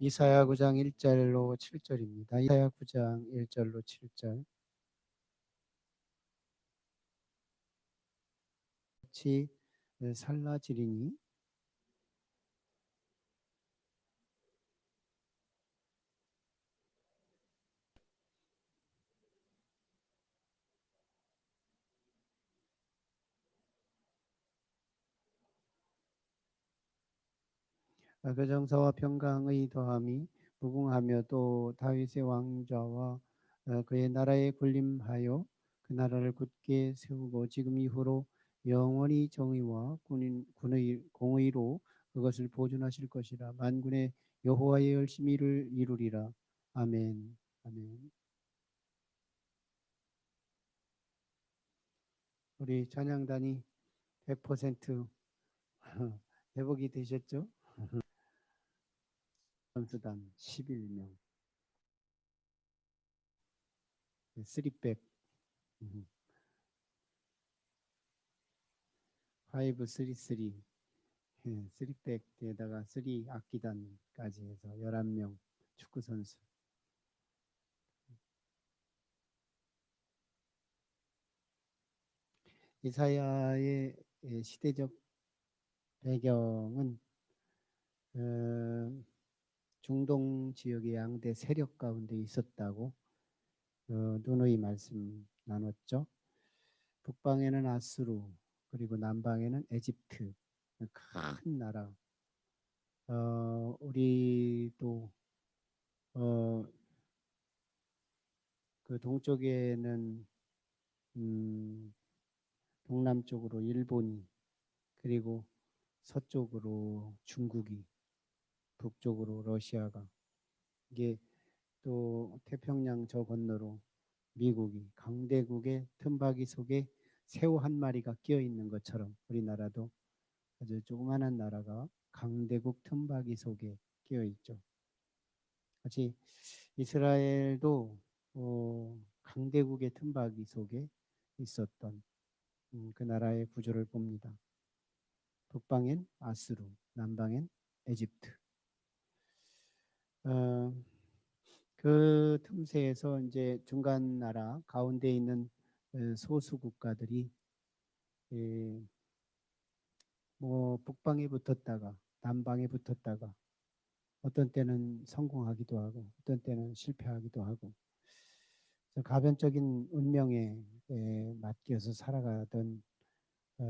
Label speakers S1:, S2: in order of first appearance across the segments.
S1: 이사야 9장 1절로 7절입니다. 이사야 9장 1절로 7절. 같이 살라지리니 그 정사와 평강의 더함이 무궁하며 또 다윗의 왕좌와 그의 나라에 군림하여 그 나라를 굳게 세우고 지금 이후로 영원히 정의와 군의 공의로 그것을 보존하실 것이라. 만군의 여호와의 열심히를 이루리라. 아멘. 아멘. 우리 찬양단이 100% 회복이 되셨죠? 선수단 11명, 3백, 533, 3백에다가 3 악기단까지 해서 11명 축구 선수. 이사야의 시대적 배경은 중동 지역의 양대 세력 가운데 있었다고 누누이 말씀 나눴죠. 북방에는 아수르, 그리고 남방에는 에집트, 큰 나라. 우리도 그 동쪽에는 동남쪽으로 일본이, 그리고 서쪽으로 중국이, 북쪽으로 러시아가, 이게 또 태평양 저 건너로 미국이, 강대국의 틈바귀 속에 새우 한 마리가 끼어 있는 것처럼 우리나라도 아주 조그마한 나라가 강대국 틈바귀 속에 끼어 있죠. 같이 이스라엘도 강대국의 틈바귀 속에 있었던 그 나라의 구조를 봅니다. 북방엔 아수르, 남방엔 에집트. 그 틈새에서 이제 중간 나라 가운데 있는 소수 국가들이 뭐 북방에 붙었다가 남방에 붙었다가 어떤 때는 성공하기도 하고 어떤 때는 실패하기도 하고, 가변적인 운명에 맡겨서 살아가던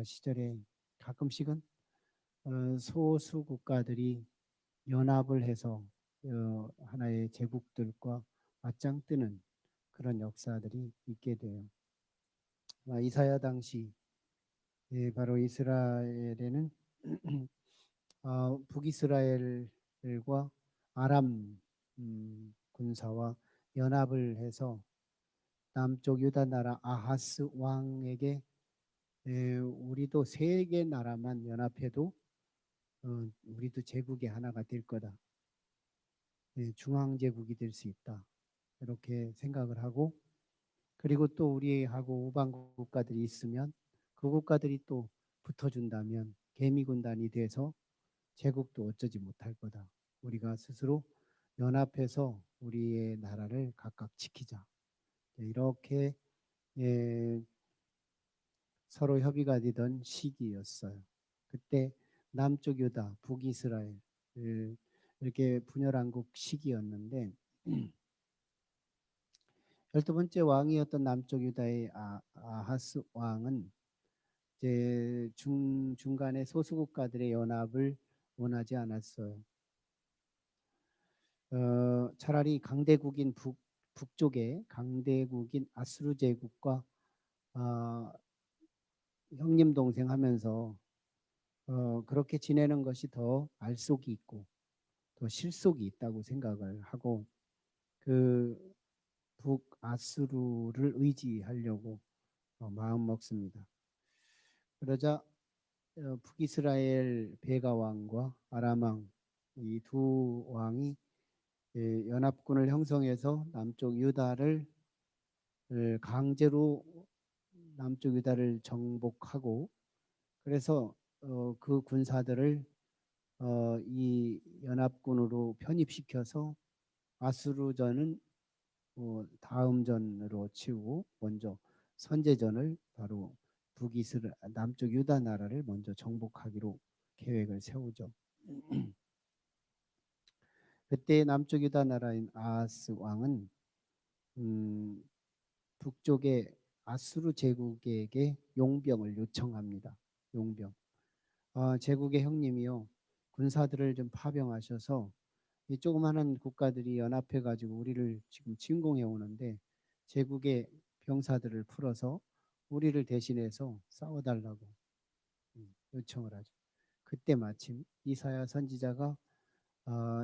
S1: 시절에 가끔씩은 소수 국가들이 연합을 해서 하나의 제국들과 맞짱 뜨는 그런 역사들이 있게 돼요. 이사야 당시 바로 이스라엘에는 북이스라엘과 아람 군사와 연합을 해서 남쪽 유다 나라 아하스 왕에게 우리도 세 개 나라만 연합해도 우리도 제국의 하나가 될 거다. 중앙제국이 될 수 있다. 이렇게 생각을 하고, 그리고 또 우리하고 우방 국가들이 있으면 그 국가들이 또 붙어준다면 개미군단이 돼서 제국도 어쩌지 못할 거다. 우리가 스스로 연합해서 우리의 나라를 각각 지키자. 이렇게 서로 협의가 되던 시기였어요. 그때 남쪽 유다, 북이스라엘 이렇게 분열한국 시기였는데 12번째 왕이었던 남쪽 유다의 아하스 왕은 이제 중간에 소수 국가들의 연합을 원하지 않았어요. 차라리 강대국인 북쪽에 강대국인 아수르 제국과 형님 동생 하면서 그렇게 지내는 것이 더 알속이 있고 더 실속이 있다고 생각을 하고, 그 북아수르를 의지하려고 마음 먹습니다. 그러자 북이스라엘 베가 왕과 아람 왕, 이 두 왕이 연합군을 형성해서 남쪽 유다를 강제로 남쪽 유다를 정복하고, 그래서 그 군사들을 이 연합군으로 편입시켜서 아수르전은 다음 전으로 치우고 먼저 선제전을 바로 북이스라 남쪽 유다 나라를 먼저 정복하기로 계획을 세우죠. 그때 남쪽 유다 나라인 아하스 왕은 음, 북쪽의 아수르 제국에게 용병을 요청합니다. 용병. 제국의 형님이요. 군사들을 좀 파병하셔서 이 조그마한 국가들이 연합해 가지고 우리를 지금 침공해 오는데 제국의 병사들을 풀어서 우리를 대신해서 싸워달라고 요청을 하죠. 그때 마침 이사야 선지자가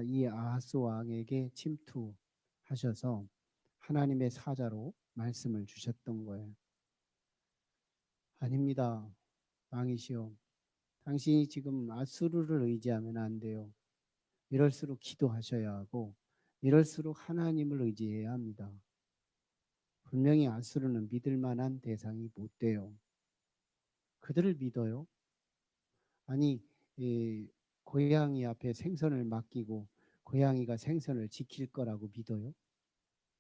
S1: 이 아하스 왕에게 침투하셔서 하나님의 사자로 말씀을 주셨던 거예요. 아닙니다. 왕이시여. 당신이 지금 아수르를 의지하면 안 돼요. 이럴수록 기도하셔야 하고 이럴수록 하나님을 의지해야 합니다. 분명히 아수르는 믿을 만한 대상이 못 돼요. 그들을 믿어요? 아니, 고양이 앞에 생선을 맡기고 고양이가 생선을 지킬 거라고 믿어요?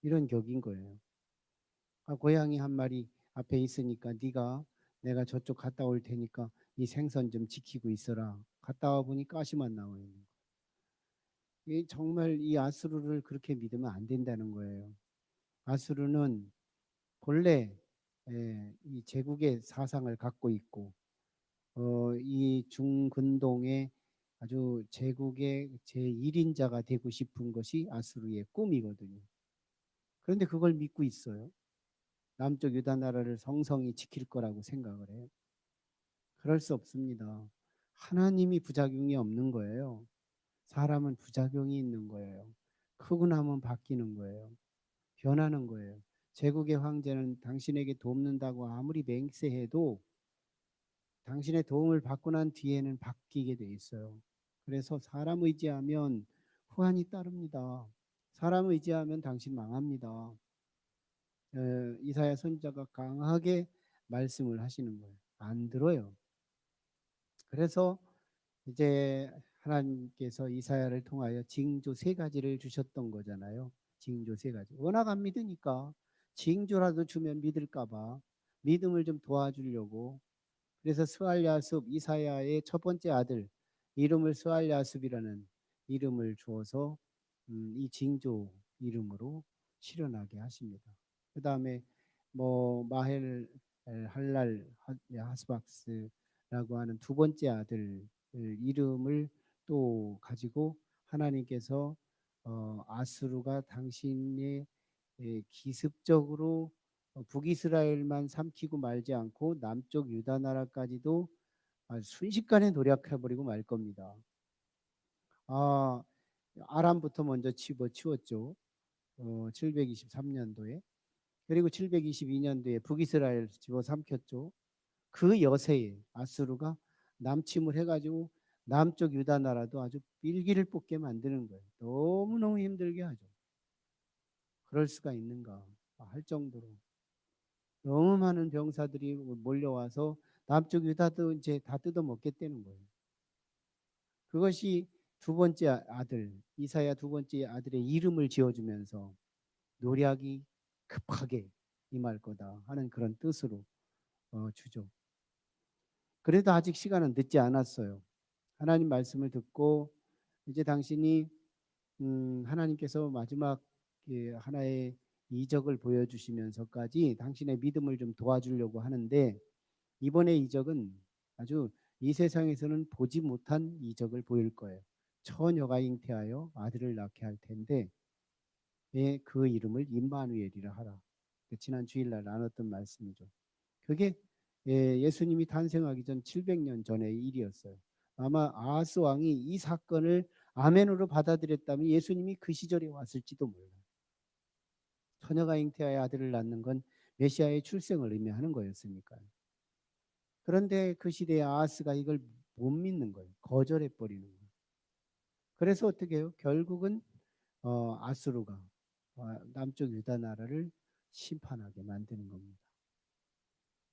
S1: 이런 격인 거예요. 고양이 한 마리 앞에 있으니까 네가 내가 저쪽 갔다 올 테니까 이 생선 좀 지키고 있어라. 갔다 와 보니 가시만 나와 있는 거예요. 정말 이 아수르를 그렇게 믿으면 안 된다는 거예요. 아수르는 본래 이 제국의 사상을 갖고 있고 이 중근동의 아주 제국의 제1인자가 되고 싶은 것이 아수르의 꿈이거든요. 그런데 그걸 믿고 있어요. 남쪽 유다 나라를 성성히 지킬 거라고 생각을 해요. 그럴 수 없습니다. 하나님이 부작용이 없는 거예요. 사람은 부작용이 있는 거예요. 크고 나면 바뀌는 거예요. 변하는 거예요. 제국의 황제는 당신에게 돕는다고 아무리 맹세해도 당신의 도움을 받고 난 뒤에는 바뀌게 돼 있어요. 그래서 사람 의지하면 후환이 따릅니다. 사람 의지하면 당신 망합니다. 이사야 선지자가 강하게 말씀을 하시는 거예요. 안 들어요. 그래서 이제 하나님께서 이사야를 통하여 징조 세 가지를 주셨던 거잖아요. 징조 세 가지. 워낙 안 믿으니까 징조라도 주면 믿을까봐 믿음을 좀 도와주려고. 그래서 스알야습 이사야의 첫 번째 아들 이름을 스알야습이라는 이름을 주어서 이 징조 이름으로 실현하게 하십니다. 그 다음에 뭐 마헬 할랄 하스박스라고 하는 두 번째 아들 이름을 또 가지고 하나님께서 아수르가 당신의 기습적으로 북이스라엘만 삼키고 말지 않고 남쪽 유다 나라까지도 순식간에 노략해버리고 말 겁니다. 아람부터 먼저 집어치웠죠. 723년도에. 그리고 722년도에 북이스라엘 집어삼켰죠. 그 여세에 아수르가 남침을 해가지고 남쪽 유다 나라도 아주 삘기를 뽑게 만드는 거예요. 너무너무 힘들게 하죠. 그럴 수가 있는가 할 정도로 너무 많은 병사들이 몰려와서 남쪽 유다도 이제 다 뜯어먹겠다는 거예요. 그것이 두 번째 아들 이사야 두 번째 아들의 이름을 지어주면서 노략이 급하게 임할 거다 하는 그런 뜻으로 주죠. 그래도 아직 시간은 늦지 않았어요. 하나님 말씀을 듣고 이제 당신이 하나님께서 마지막 하나의 이적을 보여주시면서까지 당신의 믿음을 좀 도와주려고 하는데 이번의 이적은 아주 이 세상에서는 보지 못한 이적을 보일 거예요. 처녀가 잉태하여 아들을 낳게 할 텐데 그 이름을 임마누엘이라 하라. 지난 주일날 나눴던 말씀이죠. 그게 예수님이 탄생하기 전 700년 전의 일이었어요. 아마 아하스 왕이 이 사건을 아멘으로 받아들였다면 예수님이 그 시절에 왔을지도 몰라요. 처녀가 잉태하여 아들을 낳는 건 메시아의 출생을 의미하는 거였으니까요. 그런데 그 시대에 아하스가 이걸 못 믿는 거예요. 거절해 버리는 거예요. 그래서 어떻게 해요? 결국은 아수르가 남쪽 유다 나라를 심판하게 만드는 겁니다.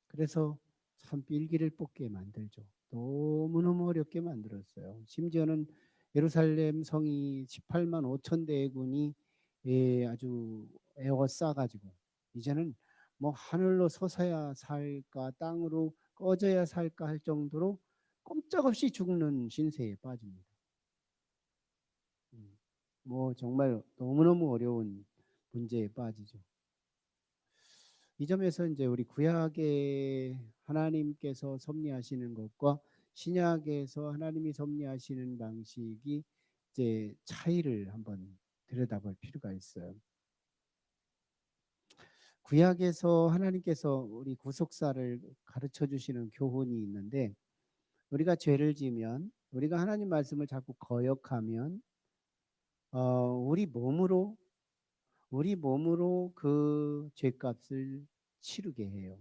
S1: 그래서 참 삘기를 뽑게 만들죠. 너무너무 어렵게 만들었어요. 심지어는 예루살렘 성이 18만 5천 대군이 아주 에워싸가지고 이제는 뭐 하늘로 솟아야 살까 땅으로 꺼져야 살까 할 정도로 꼼짝없이 죽는 신세에 빠집니다. 뭐 정말 너무너무 어려운 문제에 빠지죠. 이 점에서 이제 우리 구약에 하나님께서 섭리하시는 것과 신약에서 하나님이 섭리하시는 방식이 이제 차이를 한번 들여다볼 필요가 있어요. 구약에서 하나님께서 우리 구속사를 가르쳐 주시는 교훈이 있는데 우리가 죄를 지면 우리가 하나님 말씀을 자꾸 거역하면 우리 몸으로 그 죄값을 치르게 해요.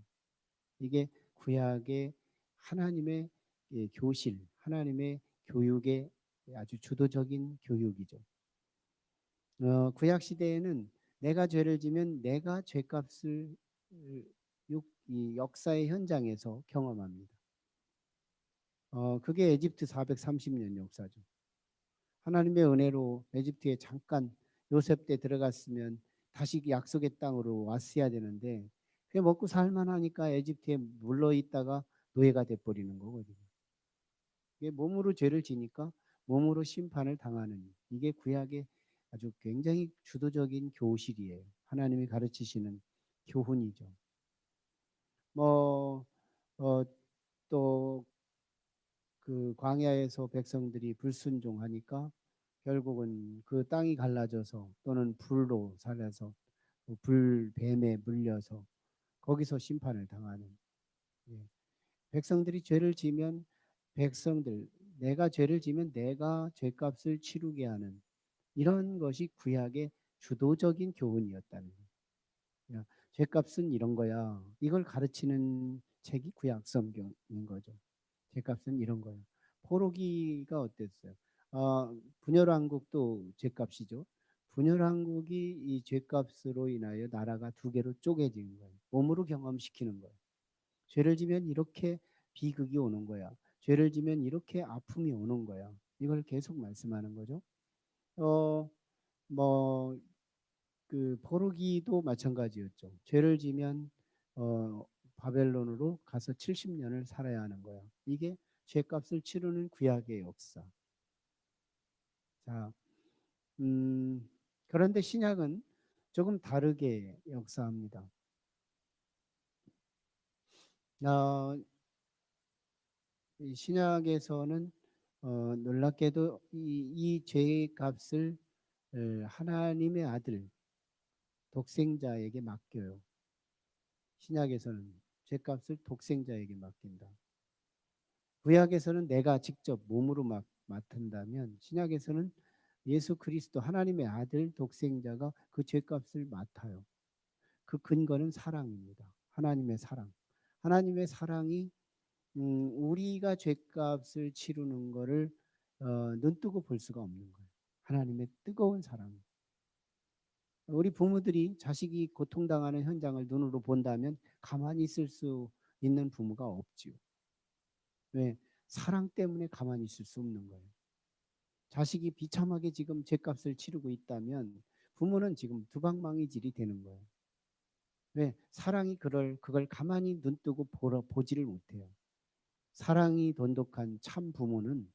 S1: 이게 구약의 하나님의 교실, 하나님의 교육의 아주 주도적인 교육이죠. 구약 시대에는 내가 죄를 지면 내가 죄값을 이 역사의 현장에서 경험합니다. 그게 에집트 430년 역사죠. 하나님의 은혜로 에집트에 잠깐 요셉 때 들어갔으면 다시 약속의 땅으로 왔어야 되는데 그게 먹고 살만하니까 에집트에 물러 있다가 노예가 돼버리는 거거든요. 이게 몸으로 죄를 지니까 몸으로 심판을 당하는 이게 구약의 아주 굉장히 주도적인 교실이에요. 하나님이 가르치시는 교훈이죠. 뭐 또 그 광야에서 백성들이 불순종하니까 결국은 그 땅이 갈라져서 또는 불로 살아서 불뱀에 물려서 거기서 심판을 당하는 예. 백성들이 죄를 지면 백성들 내가 죄를 지면 내가 죄값을 치르게 하는 이런 것이 구약의 주도적인 교훈이었다는 거예요. 죄값은 이런 거야. 이걸 가르치는 책이 구약 성경인 거죠. 죄값은 이런 거예요. 포로기가 어땠어요? 분열왕국도 죄값이죠. 분열왕국이 이 죄값으로 인하여 나라가 두 개로 쪼개진 거예요. 몸으로 경험시키는 거예요. 죄를 지면 이렇게 비극이 오는 거야. 죄를 지면 이렇게 아픔이 오는 거야. 이걸 계속 말씀하는 거죠. 뭐 그 포로기도 마찬가지였죠. 죄를 지면 바벨론으로 가서 70년을 살아야 하는 거야. 이게 죄값을 치르는 구약의 역사. 자, 그런데 신약은 조금 다르게 역사합니다. 신약에서는 놀랍게도 이 죄의 값을 하나님의 아들 독생자에게 맡겨요. 신약에서는 죄값을 독생자에게 맡긴다. 구약에서는 내가 직접 몸으로 맡은다면 신약에서는 예수 그리스도 하나님의 아들 독생자가 그 죄값을 맡아요. 그 근거는 사랑입니다. 하나님의 사랑. 하나님의 사랑이 우리가 죄값을 치르는 거를 눈뜨고 볼 수가 없는 거예요. 하나님의 뜨거운 사랑. 우리 부모들이 자식이 고통당하는 현장을 눈으로 본다면 가만히 있을 수 있는 부모가 없지요. 왜? 사랑 때문에 가만히 있을 수 없는 거예요. 자식이 비참하게 지금 죄값을 치르고 있다면 부모는 지금 두방망이질이 되는 거예요. 왜? 사랑이 그걸 가만히 눈뜨고 보지를 못해요. 사랑이 돈독한 참 부모는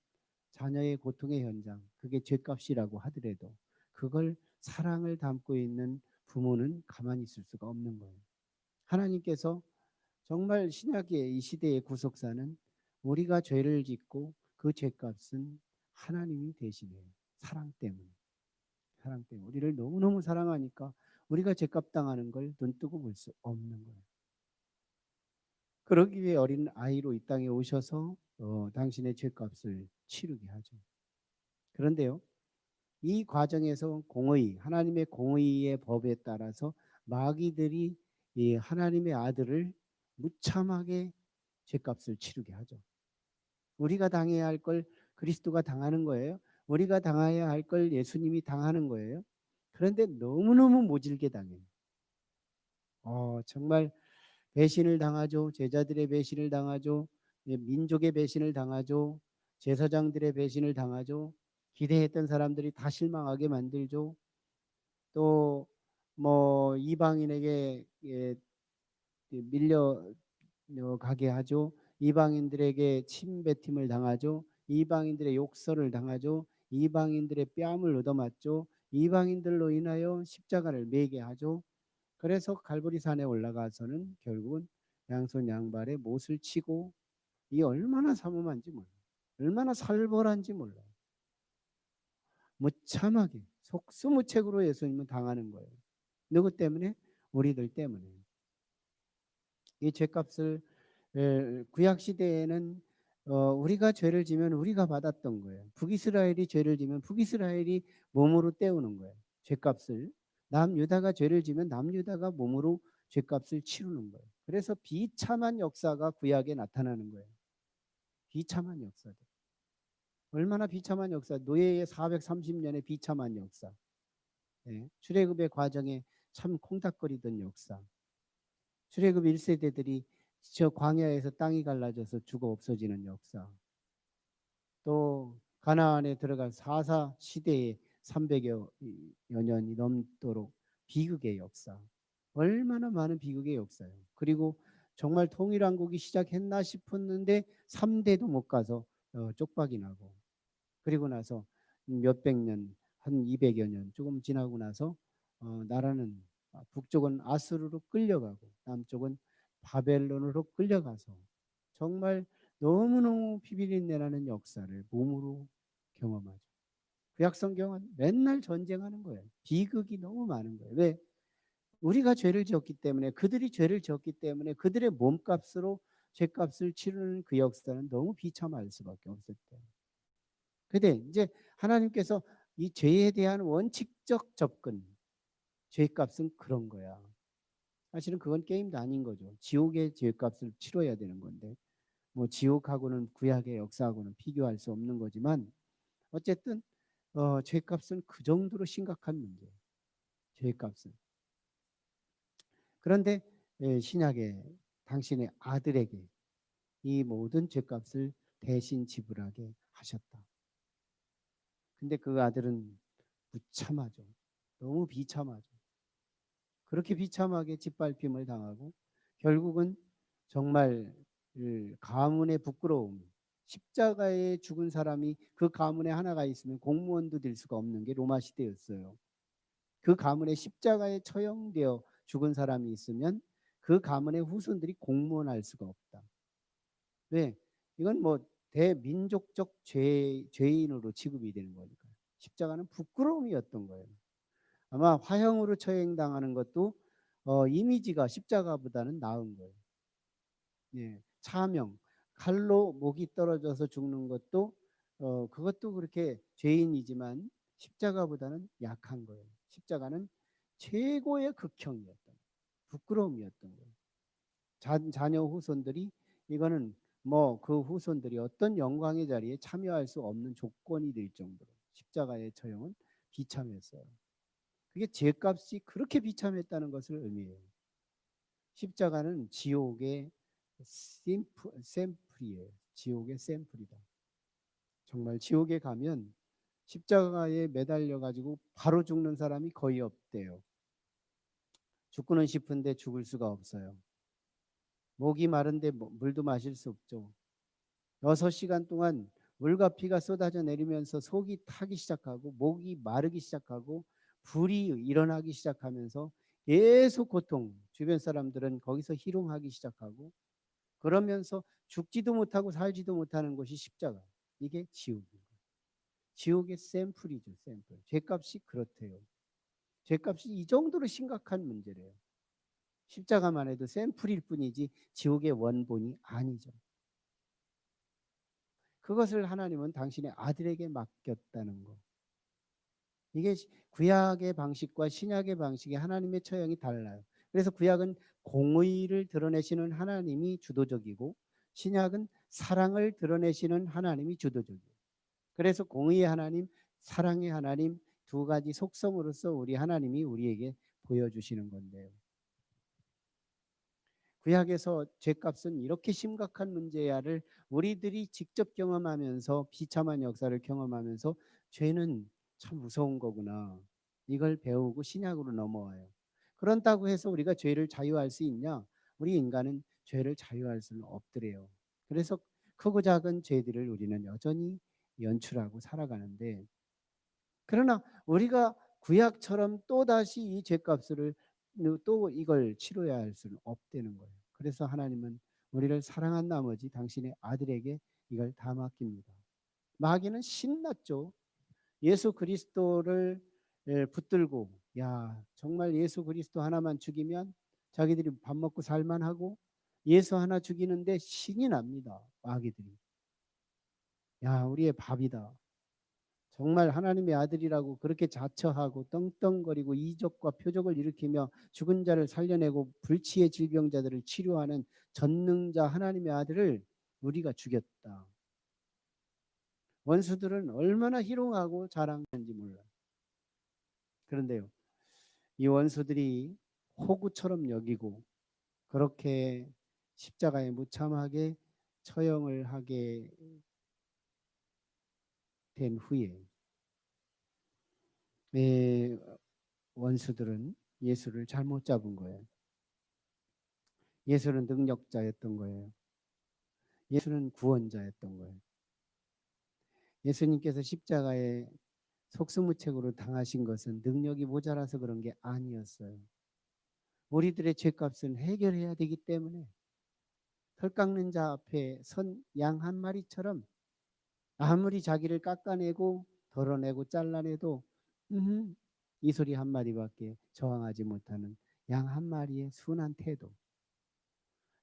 S1: 자녀의 고통의 현장, 그게 죄값이라고 하더라도 그걸 사랑을 담고 있는 부모는 가만히 있을 수가 없는 거예요. 하나님께서 정말 신약의 이 시대의 구속사는 우리가 죄를 짓고 그 죄값은 하나님이 대신해요. 사랑 때문에. 사랑 때문에. 우리를 너무너무 사랑하니까 우리가 죄값 당하는 걸 눈뜨고 볼 수 없는 거예요. 그러기 위해 어린 아이로 이 땅에 오셔서 당신의 죄값을 치르게 하죠. 그런데요. 이 과정에서 하나님의 공의의 법에 따라서 마귀들이 이 하나님의 아들을 무참하게 죄값을 치르게 하죠. 우리가 당해야 할 걸 그리스도가 당하는 거예요. 우리가 당해야 할 걸 예수님이 당하는 거예요. 그런데 너무너무 모질게 당해요. 정말 배신을 당하죠. 제자들의 배신을 당하죠. 민족의 배신을 당하죠. 제사장들의 배신을 당하죠. 기대했던 사람들이 다 실망하게 만들죠. 또 뭐 이방인에게 밀려 가게 하죠. 이방인들에게 침뱉음을 당하죠. 이방인들의 욕설을 당하죠. 이방인들의 뺨을 얻어맞죠. 이방인들로 인하여 십자가를 매게 하죠. 그래서 갈보리산에 올라가서는 결국은 양손 양발에 못을 치고, 이 얼마나 삼엄한지 몰라. 얼마나 살벌한지 몰라. 무참하게 속수무책으로 예수님은 당하는 거예요. 누구 때문에? 우리들 때문에. 이 죄값을 구약 시대에는 우리가 죄를 지면 우리가 받았던 거예요. 북이스라엘이 죄를 지면 북이스라엘이 몸으로 때우는 거예요. 죄값을. 남유다가 죄를 지면 남유다가 몸으로 죄값을 치르는 거예요. 그래서 비참한 역사가 구약에 나타나는 거예요. 비참한 역사들. 얼마나 비참한 역사. 노예의 430년의 비참한 역사. 출애굽의 과정에 참 콩닥거리던 역사. 출애굽 1세대들이 저 광야에서 땅이 갈라져서 죽어 없어지는 역사. 또 가나안에 들어간 사사 시대의 300여 년이 넘도록 비극의 역사. 얼마나 많은 비극의 역사예요. 그리고 정말 통일한국이 시작했나 싶었는데 3대도 못 가서 쪽박이 나고, 그리고 나서 몇백 년, 한 200여 년 조금 지나고 나서 나라는 북쪽은 아수르로 끌려가고 남쪽은 바벨론으로 끌려가서 정말 너무너무 피비린내 나는 역사를 몸으로 경험하죠. 구약 성경은 맨날 전쟁하는 거예요. 비극이 너무 많은 거예요. 왜? 우리가 죄를 지었기 때문에, 그들이 죄를 지었기 때문에 그들의 몸값으로 죄값을 치르는 그 역사는 너무 비참할 수밖에 없었대요. 근데 이제 하나님께서 이 죄에 대한 원칙적 접근, 죄값은 그런 거야. 사실은 그건 게임도 아닌 거죠. 지옥의 죄값을 치러야 되는 건데, 뭐 지옥하고는 구약의 역사하고는 비교할 수 없는 거지만, 어쨌든 죄값은 그 정도로 심각한 문제예요. 죄값은. 그런데 신약에 당신의 아들에게 이 모든 죄값을 대신 지불하게 하셨다. 근데 그 아들은 무참하죠. 너무 비참하죠. 그렇게 비참하게 짓밟힘을 당하고 결국은 정말 가문의 부끄러움, 십자가에 죽은 사람이 그 가문에 하나가 있으면 공무원도 될 수가 없는 게 로마 시대였어요. 그 가문에 십자가에 처형되어 죽은 사람이 있으면 그 가문의 후손들이 공무원 할 수가 없다. 왜? 이건 뭐 대민족적 죄인으로 취급이 되는 거니까요. 십자가는 부끄러움이었던 거예요. 아마 화형으로 처형당하는 것도 이미지가 십자가보다는 나은 거예요. 예, 차명, 칼로 목이 떨어져서 죽는 것도 그것도 그렇게 죄인이지만 십자가보다는 약한 거예요. 십자가는 최고의 극형이었던 거예요. 부끄러움이었던 거예요. 자녀 후손들이, 이거는 뭐 그 후손들이 어떤 영광의 자리에 참여할 수 없는 조건이 될 정도로 십자가의 처형은 비참했어요. 그게 죄값이 그렇게 비참했다는 것을 의미해요. 십자가는 지옥의 샘플이에요. 지옥의 샘플이다. 정말 지옥에 가면 십자가에 매달려 가지고 바로 죽는 사람이 거의 없대요. 죽고는 싶은데 죽을 수가 없어요. 목이 마른데 물도 마실 수 없죠. 6시간 동안 물과 피가 쏟아져 내리면서 속이 타기 시작하고 목이 마르기 시작하고 불이 일어나기 시작하면서 계속 고통, 주변 사람들은 거기서 희롱하기 시작하고, 그러면서 죽지도 못하고 살지도 못하는 것이 십자가. 이게 지옥이에요. 지옥의 샘플이죠. 샘플. 죄값이 그렇대요. 죄값이 이 정도로 심각한 문제래요. 십자가만 해도 샘플일 뿐이지 지옥의 원본이 아니죠. 그것을 하나님은 당신의 아들에게 맡겼다는 거. 이게 구약의 방식과 신약의 방식이 하나님의 처형이 달라요. 그래서 구약은 공의를 드러내시는 하나님이 주도적이고 신약은 사랑을 드러내시는 하나님이 주도적이에요. 그래서 공의의 하나님, 사랑의 하나님 두 가지 속성으로서 우리 하나님이 우리에게 보여주시는 건데요. 구약에서 죄값은 이렇게 심각한 문제야를 우리들이 직접 경험하면서 비참한 역사를 경험하면서 죄는 참 무서운 거구나. 이걸 배우고 신약으로 넘어와요. 그런다고 해서 우리가 죄를 자유할 수 있냐? 우리 인간은 죄를 자유할 수는 없더래요. 그래서 크고 작은 죄들을 우리는 여전히 연출하고 살아가는데, 그러나 우리가 구약처럼 또다시 이 죄값을 또 이걸 치러야 할 수는 없다는 거예요. 그래서 하나님은 우리를 사랑한 나머지 당신의 아들에게 이걸 다 맡깁니다. 마귀는 신났죠. 예수 그리스도를 붙들고, 야, 정말 예수 그리스도 하나만 죽이면 자기들이 밥 먹고 살만하고, 예수 하나 죽이는데 신이 납니다. 마귀들이. 야, 우리의 밥이다. 정말 하나님의 아들이라고 그렇게 자처하고 떵떵거리고 이적과 표적을 일으키며 죽은 자를 살려내고 불치의 질병자들을 치료하는 전능자 하나님의 아들을 우리가 죽였다. 원수들은 얼마나 희롱하고 자랑하는지 몰라요. 그런데요, 이 원수들이 호구처럼 여기고 그렇게 십자가에 무참하게 처형을 하게 된 후에 원수들은 예수를 잘못 잡은 거예요. 예수는 능력자였던 거예요. 예수는 구원자였던 거예요. 예수님께서 십자가에 속수무책으로 당하신 것은 능력이 모자라서 그런 게 아니었어요. 우리들의 죄값은 해결해야 되기 때문에 털 깎는 자 앞에 선 양 한 마리처럼 아무리 자기를 깎아내고 덜어내고 잘라내도 이 소리 한 마디밖에 저항하지 못하는 양 한 마리의 순한 태도.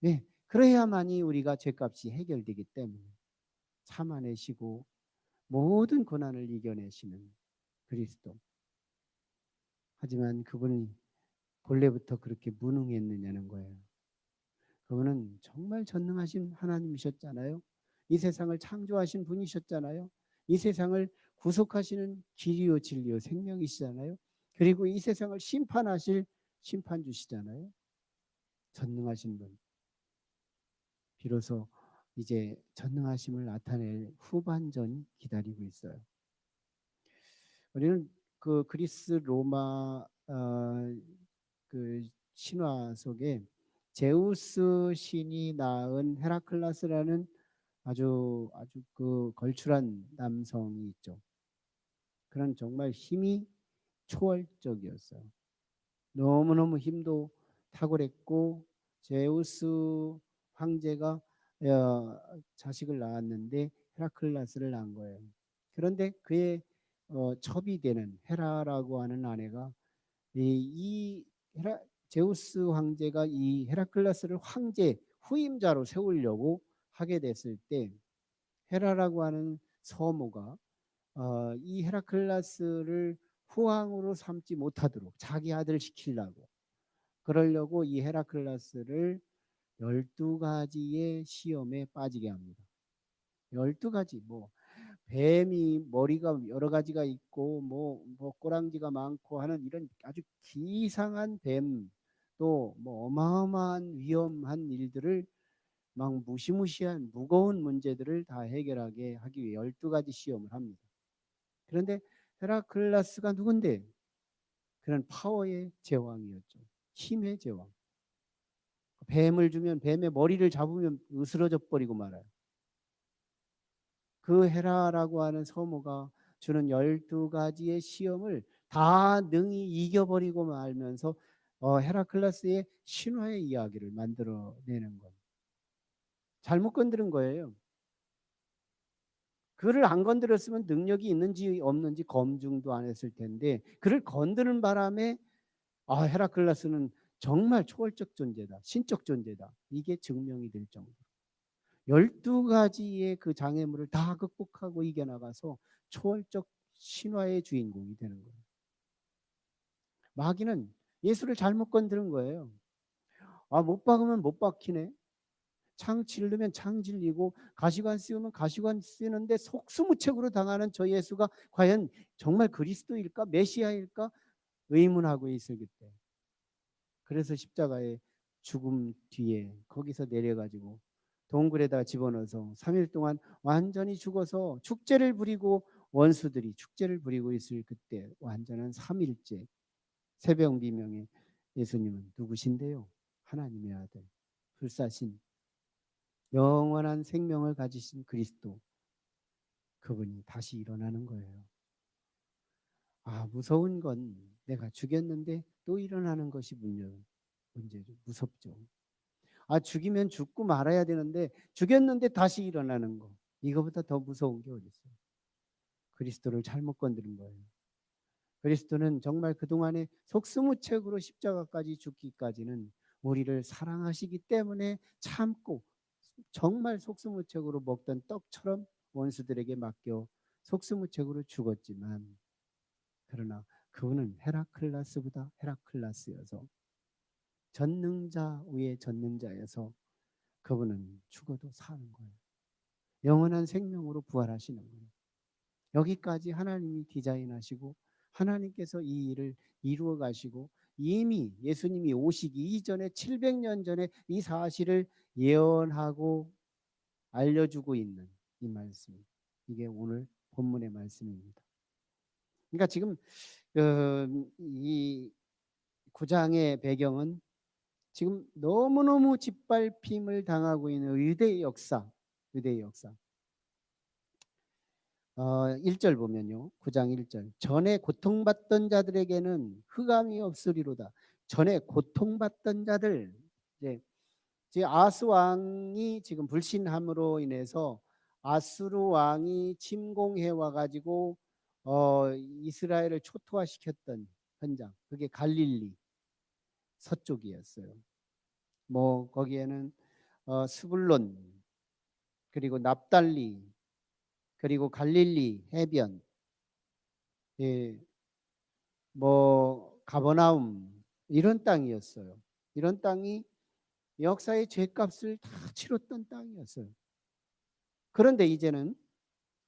S1: 네, 그래야만이 우리가 죄값이 해결되기 때문에 참아내시고 모든 고난을 이겨내시는 그리스도. 하지만 그분이 본래부터 그렇게 무능했느냐는 거예요. 그분은 정말 전능하신 하나님이셨잖아요. 이 세상을 창조하신 분이셨잖아요. 이 세상을 구속하시는 길이요 진리요 생명이시잖아요. 그리고 이 세상을 심판하실 심판주시잖아요. 전능하신 분. 비로소 이제 전능하심을 나타낼 후반전이 기다리고 있어요. 우리는 그 그리스 로마 그 신화 속에 제우스 신이 낳은 헤라클라스라는 아주 그 걸출한 남성이 있죠. 그런 정말 힘이 초월적이었어요. 너무너무 힘도 탁월했고 제우스 황제가 자식을 낳았는데 헤라클라스를 낳은 거예요. 그런데 그의 첩이 되는 헤라라고 하는 아내가 이 제우스 황제가 이 헤라클라스를 황제 후임자로 세우려고 하게 됐을 때 헤라라고 하는 서모가 이 헤라클라스를 후왕으로 삼지 못하도록 자기 아들 시키려고 그러려고 이 헤라클라스를 12가지의 시험에 빠지게 합니다. 12가지 뭐 뱀이 머리가 여러 가지가 있고 뭐 꼬랑지가 많고 하는 이런 아주 기상한 뱀 또 뭐 어마어마한 위험한 일들을 막 무시무시한 무거운 문제들을 다 해결하게 하기 위해 12가지 시험을 합니다. 그런데 헤라클라스가 누군데? 그는 파워의 제왕이었죠. 힘의 제왕. 뱀을 주면 뱀의 머리를 잡으면 으스러져 버리고 말아요. 그 헤라라고 하는 서모가 주는 12가지의 시험을 다 능히 이겨버리고 말면서 헤라클라스의 신화의 이야기를 만들어내는 것. 잘못 건드린 거예요. 그를 안 건드렸으면 능력이 있는지 없는지 검증도 안 했을 텐데 그를 건드는 바람에 헤라클라스는 정말 초월적 존재다. 신적 존재다. 이게 증명이 될 정도로. 12가지의 그 장애물을 다 극복하고 이겨나가서 초월적 신화의 주인공이 되는 거예요. 마귀는 예수를 잘못 건드는 거예요. 못 박으면 못 박히네. 창 찔르면 창 질리고 가시관 씌우면 가시관 쓰는데 속수무책으로 당하는 저 예수가 과연 정말 그리스도일까 메시아일까 의문하고 있을 때. 그래서 십자가에 죽음 뒤에 거기서 내려가지고 동굴에다 집어넣어서 3일 동안 완전히 죽어서 축제를 부리고 원수들이 축제를 부리고 있을 그때 완전한 3일째 새벽 비명에 예수님은 누구신데요? 하나님의 아들, 불사신 영원한 생명을 가지신 그리스도, 그분이 다시 일어나는 거예요. 아, 무서운 건 내가 죽였는데 또 일어나는 것이 문제죠. 무섭죠. 아, 죽이면 죽고 말아야 되는데 죽였는데 다시 일어나는 거. 이거보다 더 무서운 게 어디 있어요? 그리스도를 잘못 건드린 거예요. 그리스도는 정말 그동안에 속수무책으로 십자가까지 죽기까지는 우리를 사랑하시기 때문에 참고 정말 속수무책으로 먹던 떡처럼 원수들에게 맡겨 속수무책으로 죽었지만, 그러나 그분은 헤라클라스보다 헤라클라스여서 전능자 위에 전능자여서 그분은 죽어도 사는 거예요. 영원한 생명으로 부활하시는 거예요. 여기까지 하나님이 디자인하시고 하나님께서 이 일을 이루어 가시고 이미 예수님이 오시기 이전에 700년 전에 이 사실을 예언하고 알려주고 있는 이 말씀, 이게 오늘 본문의 말씀입니다. 그러니까 지금 이 9장의 배경은 지금 너무너무 짓밟힘을 당하고 있는 유대의 역사. 1절 보면요. 9장 1절. 전에 고통받던 자들에게는 흑암이 없으리로다. 전에 고통받던 자들, 이제 아스 왕이 지금 불신함으로 인해서 아수르 왕이 침공해 와 가지고 이스라엘을 초토화시켰던 현장. 그게 갈릴리 서쪽이었어요. 뭐 거기에는 스불론, 그리고 납달리, 그리고 갈릴리 해변, 예, 뭐 가버나움, 이런 땅이었어요. 이런 땅이 역사의 죄값을 다 치렀던 땅이었어요. 그런데 이제는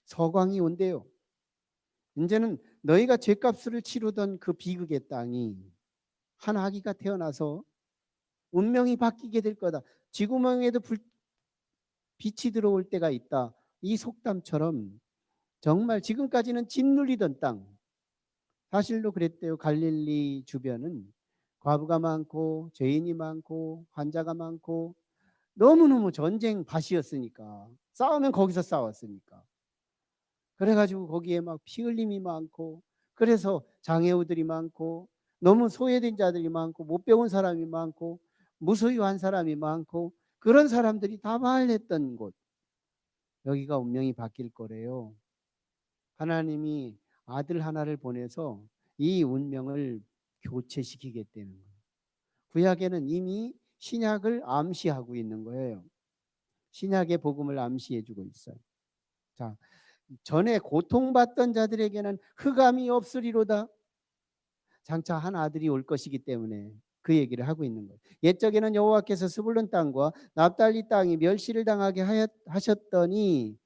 S1: 서광이 온대요. 이제는 너희가 죄값을 치르던 그 비극의 땅이 한 아기가 태어나서 운명이 바뀌게 될 거다. 쥐구멍에도 빛이 들어올 때가 있다. 이 속담처럼 정말 지금까지는 짓눌리던 땅, 사실로 그랬대요. 갈릴리 주변은 과부가 많고 죄인이 많고 환자가 많고 너무너무 전쟁 밭이었으니까, 싸우면 거기서 싸웠으니까, 그래가지고 거기에 막 피 흘림이 많고, 그래서 장애우들이 많고 너무 소외된 자들이 많고 못 배운 사람이 많고 무소유한 사람이 많고, 그런 사람들이 다 마을했던 곳, 여기가 운명이 바뀔 거래요. 하나님이 아들 하나를 보내서 이 운명을 교체시키겠다는 거예요. 구약에는 이미 신약을 암시하고 있는 거예요. 신약의 복음을 암시해 주고 있어요. 자, 전에 고통받던 자들에게는 흑암이 없으리로다. 장차 한 아들이 올 것이기 때문에 그 얘기를 하고 있는 거예요. 옛적에는 여호와께서 스불론 땅과 납달리 땅이 멸시를 당하게 하셨더니,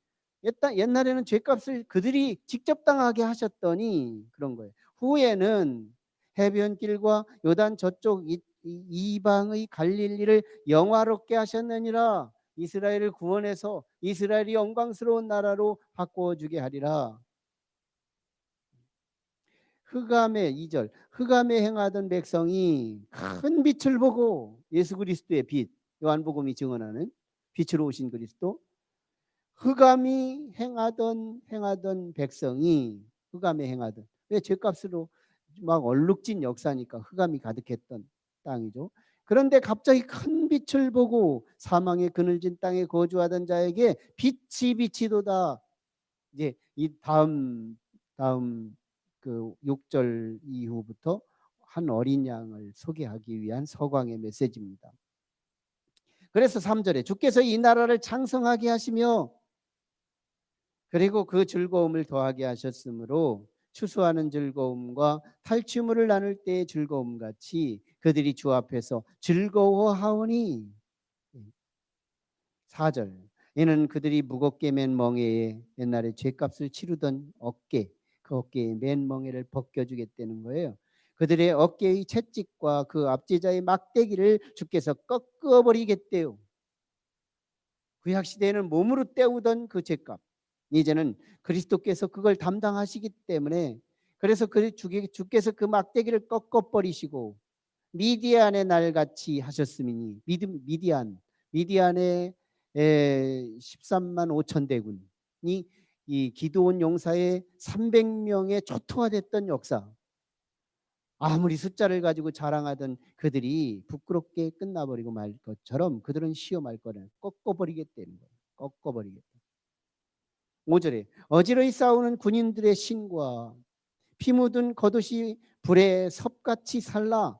S1: 옛날에는 죄값을 그들이 직접 당하게 하셨더니 그런 거예요. 후에는 해변길과 요단 저쪽 이방의 갈릴리를 영화롭게 하셨느니라. 이스라엘을 구원해서 이스라엘이 영광스러운 나라로 바꾸어 주게 하리라. 흑암의 2절, 흑암에 행하던 백성이 큰 빛을 보고, 예수 그리스도의 빛, 요한복음이 증언하는 빛으로 오신 그리스도, 흑암이 행하던 백성이, 흑암에 행하던, 왜 죄값으로 막 얼룩진 역사니까 흑암이 가득했던 땅이죠. 그런데 갑자기 큰 빛을 보고 사망의 그늘진 땅에 거주하던 자에게 빛이 비치도다. 이제 이 다음 그 6절 이후부터 한 어린 양을 소개하기 위한 서광의 메시지입니다. 그래서 3절에 주께서 이 나라를 창성하게 하시며 그리고 그 즐거움을 더하게 하셨으므로 추수하는 즐거움과 탈취물을 나눌 때의 즐거움 같이 그들이 주 앞에서 즐거워하오니. 4절, 이는 그들이 무겁게 맨 멍에에 옛날에 죄값을 치르던 어깨, 그 어깨에 맨 멍에를 벗겨주겠다는 거예요. 그들의 어깨의 채찍과 그 압제자의 막대기를 주께서 꺾어버리겠대요. 구약 시대에는 몸으로 때우던 그 죄값, 이제는 그리스도께서 그걸 담당하시기 때문에, 그래서 주께서 그 막대기를 꺾어버리시고 미디안의 날같이 하셨음이니, 미디안의 13만 5천 대군이 이 기드온 용사의 300명의 초토화됐던 역사, 아무리 숫자를 가지고 자랑하던 그들이 부끄럽게 끝나버리고 말 것처럼 그들은 쉬어 말 거를 꺾어버리겠다는 거예요. 꺾어버리겠다. 5절에 어지러이 싸우는 군인들의 신과 피 묻은 겉옷이 불에 섭같이 살라.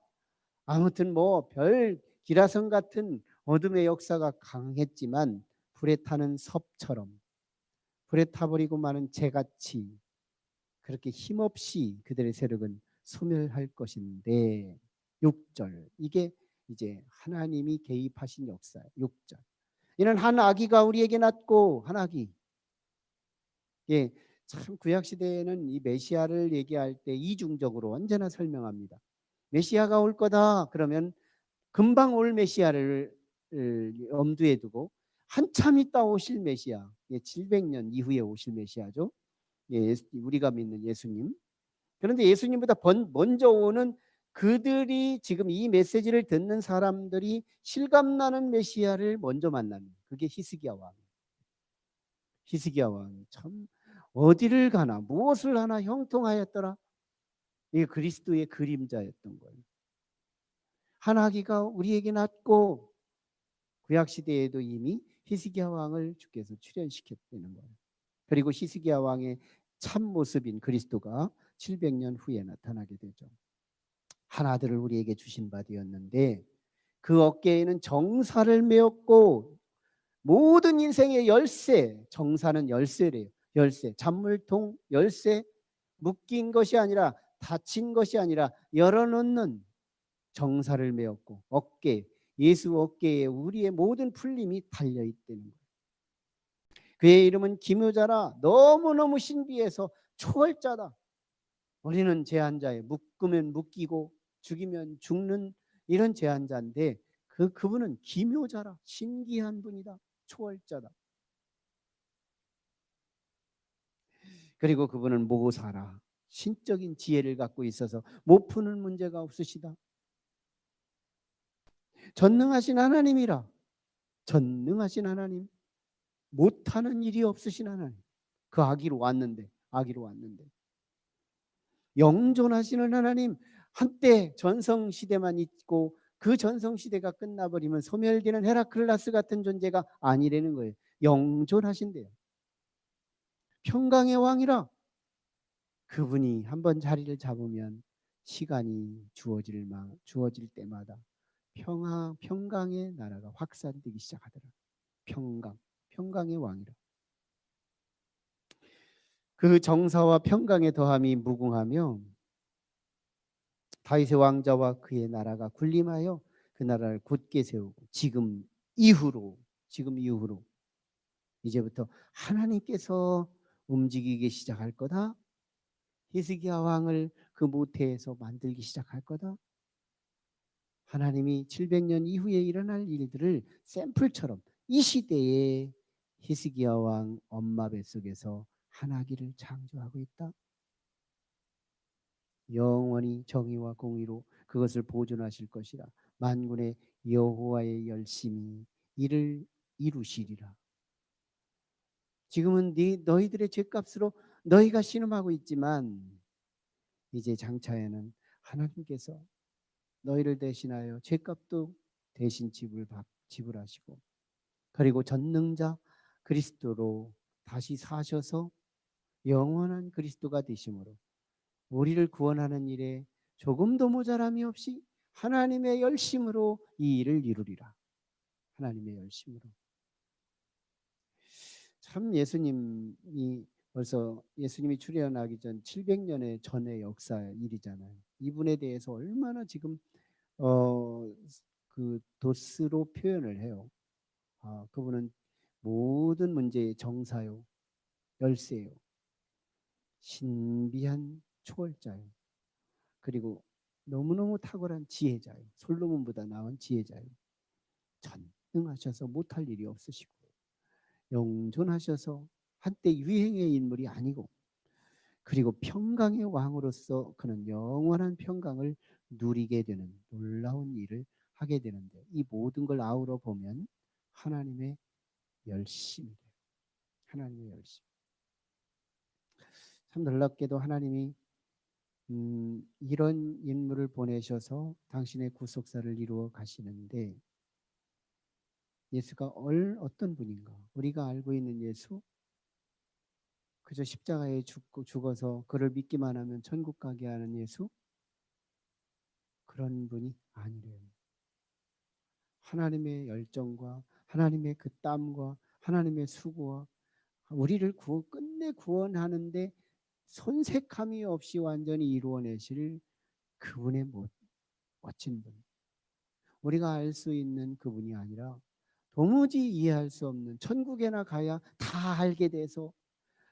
S1: 아무튼 뭐 별 기라성 같은 어둠의 역사가 강했지만 불에 타는 섭처럼, 불에 타버리고 마는 재같이 그렇게 힘없이 그들의 세력은 소멸할 것인데, 6절, 이게 이제 하나님이 개입하신 역사예요. 6절, 이는 한 아기가 우리에게 낳고, 한 아기. 예, 참 구약 시대에는 이 메시아를 얘기할 때 이중적으로 언제나 설명합니다. 메시아가 올 거다 그러면 금방 올 메시아를 염두에 두고 한참 있다 오실 메시아, 700년 이후에 오실 메시아죠. 우리가 믿는 예수님. 그런데 예수님보다 먼저 오는, 그들이 지금 이 메시지를 듣는 사람들이 실감나는 메시아를 먼저 만나는, 그게 히스기야 왕. 히스기야 왕이 참 어디를 가나 무엇을 하나 형통하였더라. 이게 그리스도의 그림자였던 거예요. 한 아기가 우리에게 낳고, 구약 시대에도 이미 히스기야 왕을 주께서 출현시켰다는 거예요. 그리고 히스기야 왕의 참 모습인 그리스도가 700년 후에 나타나게 되죠. 한 아들을 우리에게 주신 바 되었는데 그 어깨에는 정사를 메었고, 모든 인생의 열쇠, 정사는 열쇠래요. 열쇠, 잔물통 열쇠, 묶인 것이 아니라, 닫힌 것이 아니라 열어놓는 정사를 메었고, 예수 어깨에 우리의 모든 풀림이 달려있다는 거예요. 그의 이름은 기묘자라, 너무너무 신비해서 초월자다. 우리는 제한자에 묶으면 묶이고 죽이면 죽는 이런 제한자인데, 그분은 기묘자라, 신기한 분이다, 초월자다. 그리고 그분은 모사라, 신적인 지혜를 갖고 있어서 못 푸는 문제가 없으시다. 전능하신 하나님이라. 전능하신 하나님, 못하는 일이 없으신 하나님. 그 아기로 왔는데, 영존하시는 하나님. 한때 전성시대만 있고 그 전성시대가 끝나버리면 소멸되는 헤라클라스 같은 존재가 아니라는 거예요. 영존하신대요. 평강의 왕이라. 그분이 한번 자리를 잡으면 시간이 주어질 때마다 평강의 나라가 확산되기 시작하더라. 평강의 왕이라. 그 정사와 평강의 더함이 무궁하며 다윗의 왕자와 그의 나라가 군림하여 그 나라를 굳게 세우고, 지금 이후로 이제부터 하나님께서 움직이기 시작할 거다. 히스기야 왕을 그 모태에서 만들기 시작할 거다. 하나님이 700년 이후에 일어날 일들을 샘플처럼 이 시대에 히스기야 왕 엄마 뱃속에서 한 아기를 창조하고 있다. 영원히 정의와 공의로 그것을 보존하실 것이라. 만군의 여호와의 열심히 이를 이루시리라. 지금은 너희들의 죄값으로 너희가 신음하고 있지만, 이제 장차에는 하나님께서 너희를 대신하여 죄값도 대신 지불하시고, 그리고 전능자 그리스도로 다시 사셔서 영원한 그리스도가 되심으로 우리를 구원하는 일에 조금도 모자람이 없이 하나님의 열심으로 이 일을 이루리라. 하나님의 열심으로. 참 예수님이 출현하기 전 700년의 전의 역사 일이잖아요. 이분에 대해서 얼마나 지금 그 도스로 표현을 해요. 그분은 모든 문제의 정사요, 열쇠요, 신비한 초월자요. 그리고 너무너무 탁월한 지혜자예요. 솔로몬보다 나은 지혜자예요. 전능하셔서 못할 일이 없으시고 영존하셔서 한때 유행의 인물이 아니고, 그리고 평강의 왕으로서 그는 영원한 평강을 누리게 되는 놀라운 일을 하게 되는데, 이 모든 걸 아우러 보면 하나님의 열심이래요. 하나님의 열심. 참 놀랍게도 하나님이 이런 인물을 보내셔서 당신의 구속사를 이루어 가시는데, 예수가 어떤 분인가? 우리가 알고 있는 예수, 그저 십자가에 죽어서 그를 믿기만 하면 천국 가게 하는 예수, 그런 분이 아니래요. 하나님의 열정과 하나님의 그 땀과 하나님의 수고와 우리를 끝내 구원하는데 손색함이 없이 완전히 이루어내실 그분의 멋진 분, 우리가 알 수 있는 그분이 아니라 도무지 이해할 수 없는, 천국에나 가야 다 알게 돼서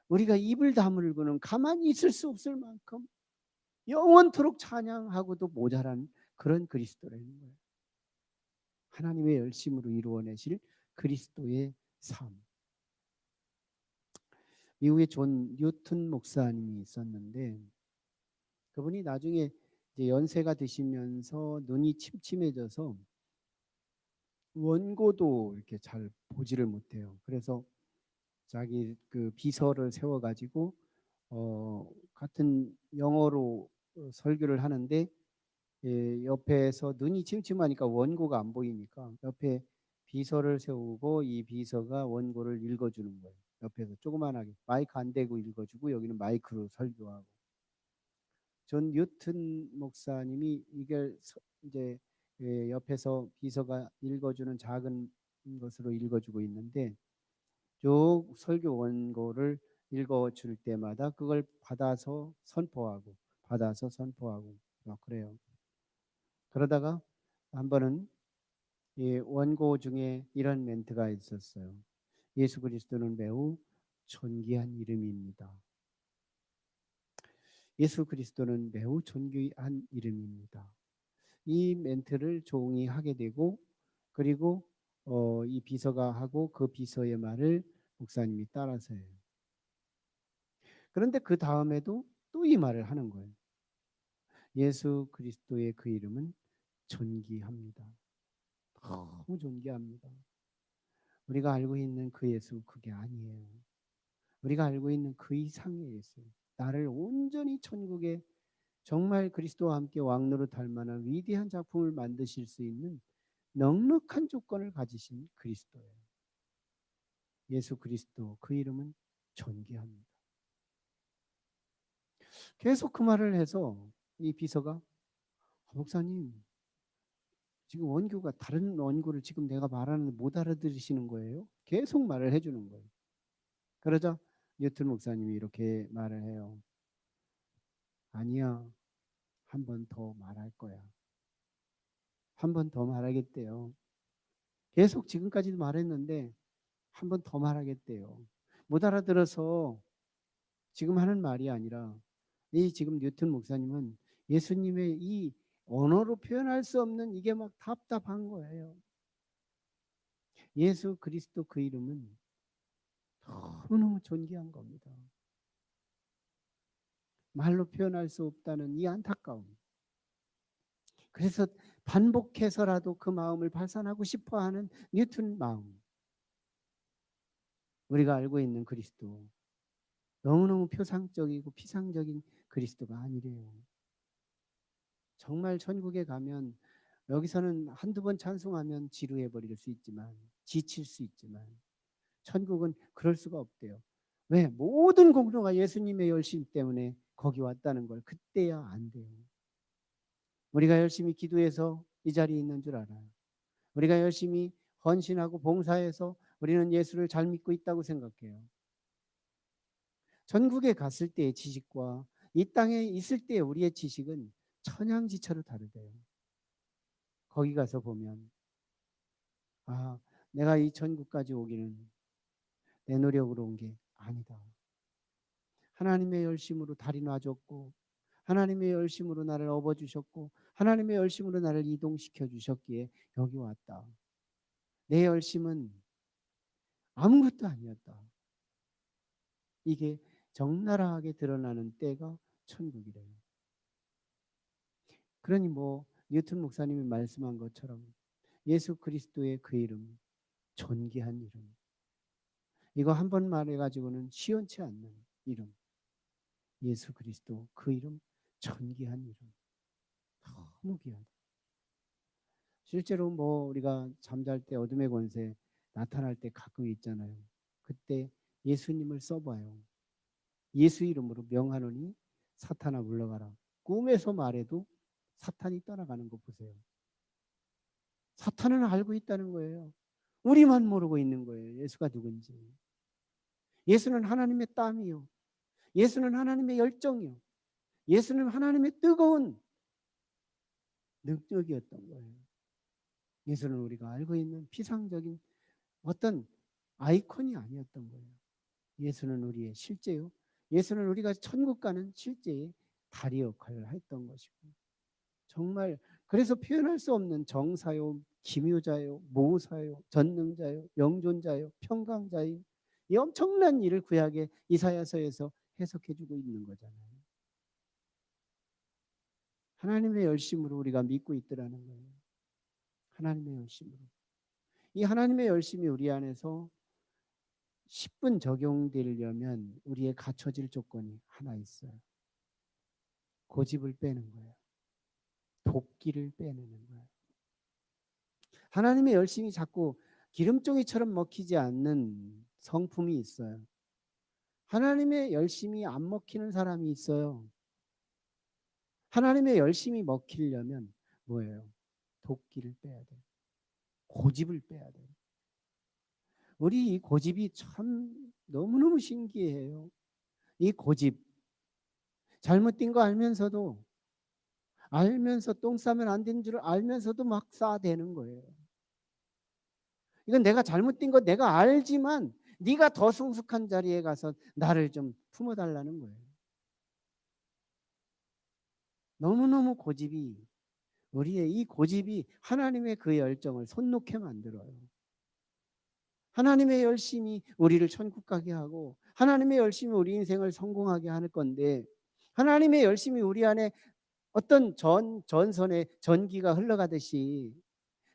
S1: 우리가 입을 다물고는 가만히 있을 수 없을 만큼 영원토록 찬양하고도 모자란 그런 그리스도라는 거예요. 하나님의 열심으로 이루어내실 그리스도의 삶. 미국의 존 뉴턴 목사님이 있었는데, 그분이 나중에 이제 연세가 드시면서 눈이 침침해져서 원고도 이렇게 잘 보지를 못해요. 그래서 자기 그 비서를 세워가지고 같은 영어로 설교를 하는데, 옆에서 눈이 침침하니까 원고가 안 보이니까 옆에 비서를 세우고 이 비서가 원고를 읽어주는 거예요. 옆에서 조그만하게 마이크 안 대고 읽어주고 여기는 마이크로 설교하고. 존 뉴튼 목사님이 이걸 이제 옆에서 비서가 읽어주는 작은 것으로 읽어주고 있는데, 쭉 설교 원고를 읽어줄 때마다 그걸 받아서 선포하고 막 그래요. 그러다가 한 번은 이 원고 중에 이런 멘트가 있었어요. 예수 그리스도는 매우 존귀한 이름입니다. 예수 그리스도는 매우 존귀한 이름입니다. 이 멘트를 종이 하게 되고, 그리고 이 비서가 하고 그 비서의 말을 목사님이 따라서 해요. 그런데 그 다음에도 또 이 말을 하는 거예요. 예수 그리스도의 그 이름은 존귀합니다. 너무 존귀합니다. 우리가 알고 있는 그 예수, 그게 아니에요. 우리가 알고 있는 그 이상의 예수, 나를 온전히 천국에 정말 그리스도와 함께 왕노릇할 만한 위대한 작품을 만드실 수 있는 넉넉한 조건을 가지신 그리스도예요. 예수 그리스도, 그 이름은 존귀합니다. 계속 그 말을 해서 이 비서가, 목사님 지금 원교가 다른 원고를 지금 내가 말하는데 못 알아들으시는 거예요? 계속 말을 해주는 거예요. 그러자 뉴튼 목사님이 이렇게 말을 해요. 아니야, 한 번 더 말할 거야. 한 번 더 말하겠대요. 계속 지금까지도 말했는데 한 번 더 말하겠대요. 못 알아들어서 지금 하는 말이 아니라, 이 지금 뉴튼 목사님은 예수님의 이 언어로 표현할 수 없는 이게 막 답답한 거예요. 예수 그리스도 그 이름은 너무너무 존귀한 겁니다. 말로 표현할 수 없다는 이 안타까움. 그래서 반복해서라도 그 마음을 발산하고 싶어하는 뉴튼 마음. 우리가 알고 있는 그리스도, 너무너무 표상적이고 피상적인 그리스도가 아니래요. 정말 천국에 가면 여기서는 한두 번 찬송하면 지루해버릴 수 있지만, 지칠 수 있지만, 천국은 그럴 수가 없대요. 왜? 모든 공로가 예수님의 열심 때문에 거기 왔다는 걸 그때야 안 돼요. 우리가 열심히 기도해서 이 자리에 있는 줄 알아요. 우리가 열심히 헌신하고 봉사해서 우리는 예수를 잘 믿고 있다고 생각해요. 전국에 갔을 때의 지식과 이 땅에 있을 때의 우리의 지식은 천양지차로 다르대요. 거기 가서 보면, 아, 내가 이 천국까지 오기는 내 노력으로 온 게 아니다. 하나님의 열심으로 달이 놔줬고 하나님의 열심으로 나를 업어주셨고 하나님의 열심으로 나를 이동시켜 주셨기에 여기 왔다. 내 열심은 아무것도 아니었다. 이게 적나라하게 드러나는 때가 천국이래요. 그러니 뉴턴 목사님이 말씀한 것처럼 예수 그리스도의 그 이름, 존귀한 이름, 이거 한 번 말해가지고는 시원치 않는 이름, 예수 그리스도 그 이름, 존귀한 이름, 너무 귀하다. 실제로 우리가 잠잘 때 어둠의 권세 나타날 때 가끔 있잖아요. 그때 예수님을 써봐요. 예수 이름으로 명하노니 사탄아 물러가라. 꿈에서 말해도 사탄이 떠나가는 거 보세요. 사탄은 알고 있다는 거예요. 우리만 모르고 있는 거예요. 예수가 누군지. 예수는 하나님의 땀이요. 예수는 하나님의 열정이요. 예수는 하나님의 뜨거운 능력이었던 거예요. 예수는 우리가 알고 있는 피상적인 어떤 아이콘이 아니었던 거예요. 예수는 우리의 실제요. 예수는 우리가 천국 가는 실제의 다리 역할을 했던 것이고, 정말 그래서 표현할 수 없는 정사요, 기묘자요, 모사요, 전능자요, 영존자요, 평강자요, 이 엄청난 일을 구약의 이사야서에서 해석해주고 있는 거잖아요. 하나님의 열심으로 우리가 믿고 있더라는 거예요. 하나님의 열심으로. 이 하나님의 열심이 우리 안에서 10분 적용되려면 우리의 갖춰질 조건이 하나 있어요. 고집을 빼는 거예요. 도끼를 빼내는 거예요. 하나님의 열심이 자꾸 기름종이처럼 먹히지 않는 성품이 있어요. 하나님의 열심이 안 먹히는 사람이 있어요. 하나님의 열심이 먹히려면 뭐예요? 도끼를 빼야 돼요. 고집을 빼야 돼요. 우리 이 고집이 참 너무너무 신기해요. 이 고집. 잘못된 거 알면서 똥 싸면 안 되는 줄 알면서도 막 싸대는 거예요. 이건 내가 잘못된 거 내가 알지만 네가 더 성숙한 자리에 가서 나를 좀 품어달라는 거예요. 너무너무 고집이, 우리의 이 고집이 하나님의 그 열정을 손 놓게 만들어요. 하나님의 열심이 우리를 천국 가게 하고 하나님의 열심이 우리 인생을 성공하게 할 건데, 하나님의 열심이 우리 안에 어떤 전선의 전기가 흘러가듯이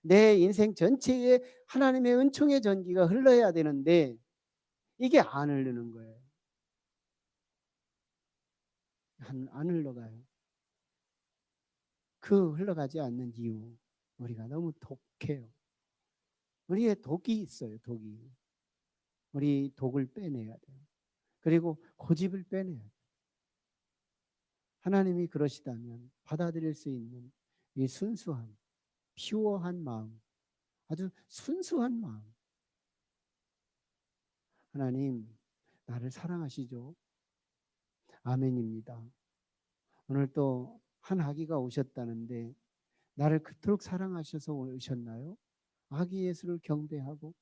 S1: 내 인생 전체에 하나님의 은총의 전기가 흘러야 되는데 이게 안 흐르는 거예요. 안 흘러가요. 그 흘러가지 않는 이유, 우리가 너무 독해요. 우리의 독이 있어요. 독이. 우리 독을 빼내야 돼요. 그리고 고집을 빼내야 돼요. 하나님이 그러시다면 받아들일 수 있는 이 순수한, 피오한 마음, 아주 순수한 마음. 하나님, 나를 사랑하시죠? 아멘입니다. 오늘 또 한 아기가 오셨다는데 나를 그토록 사랑하셔서 오셨나요? 아기 예수를 경배하고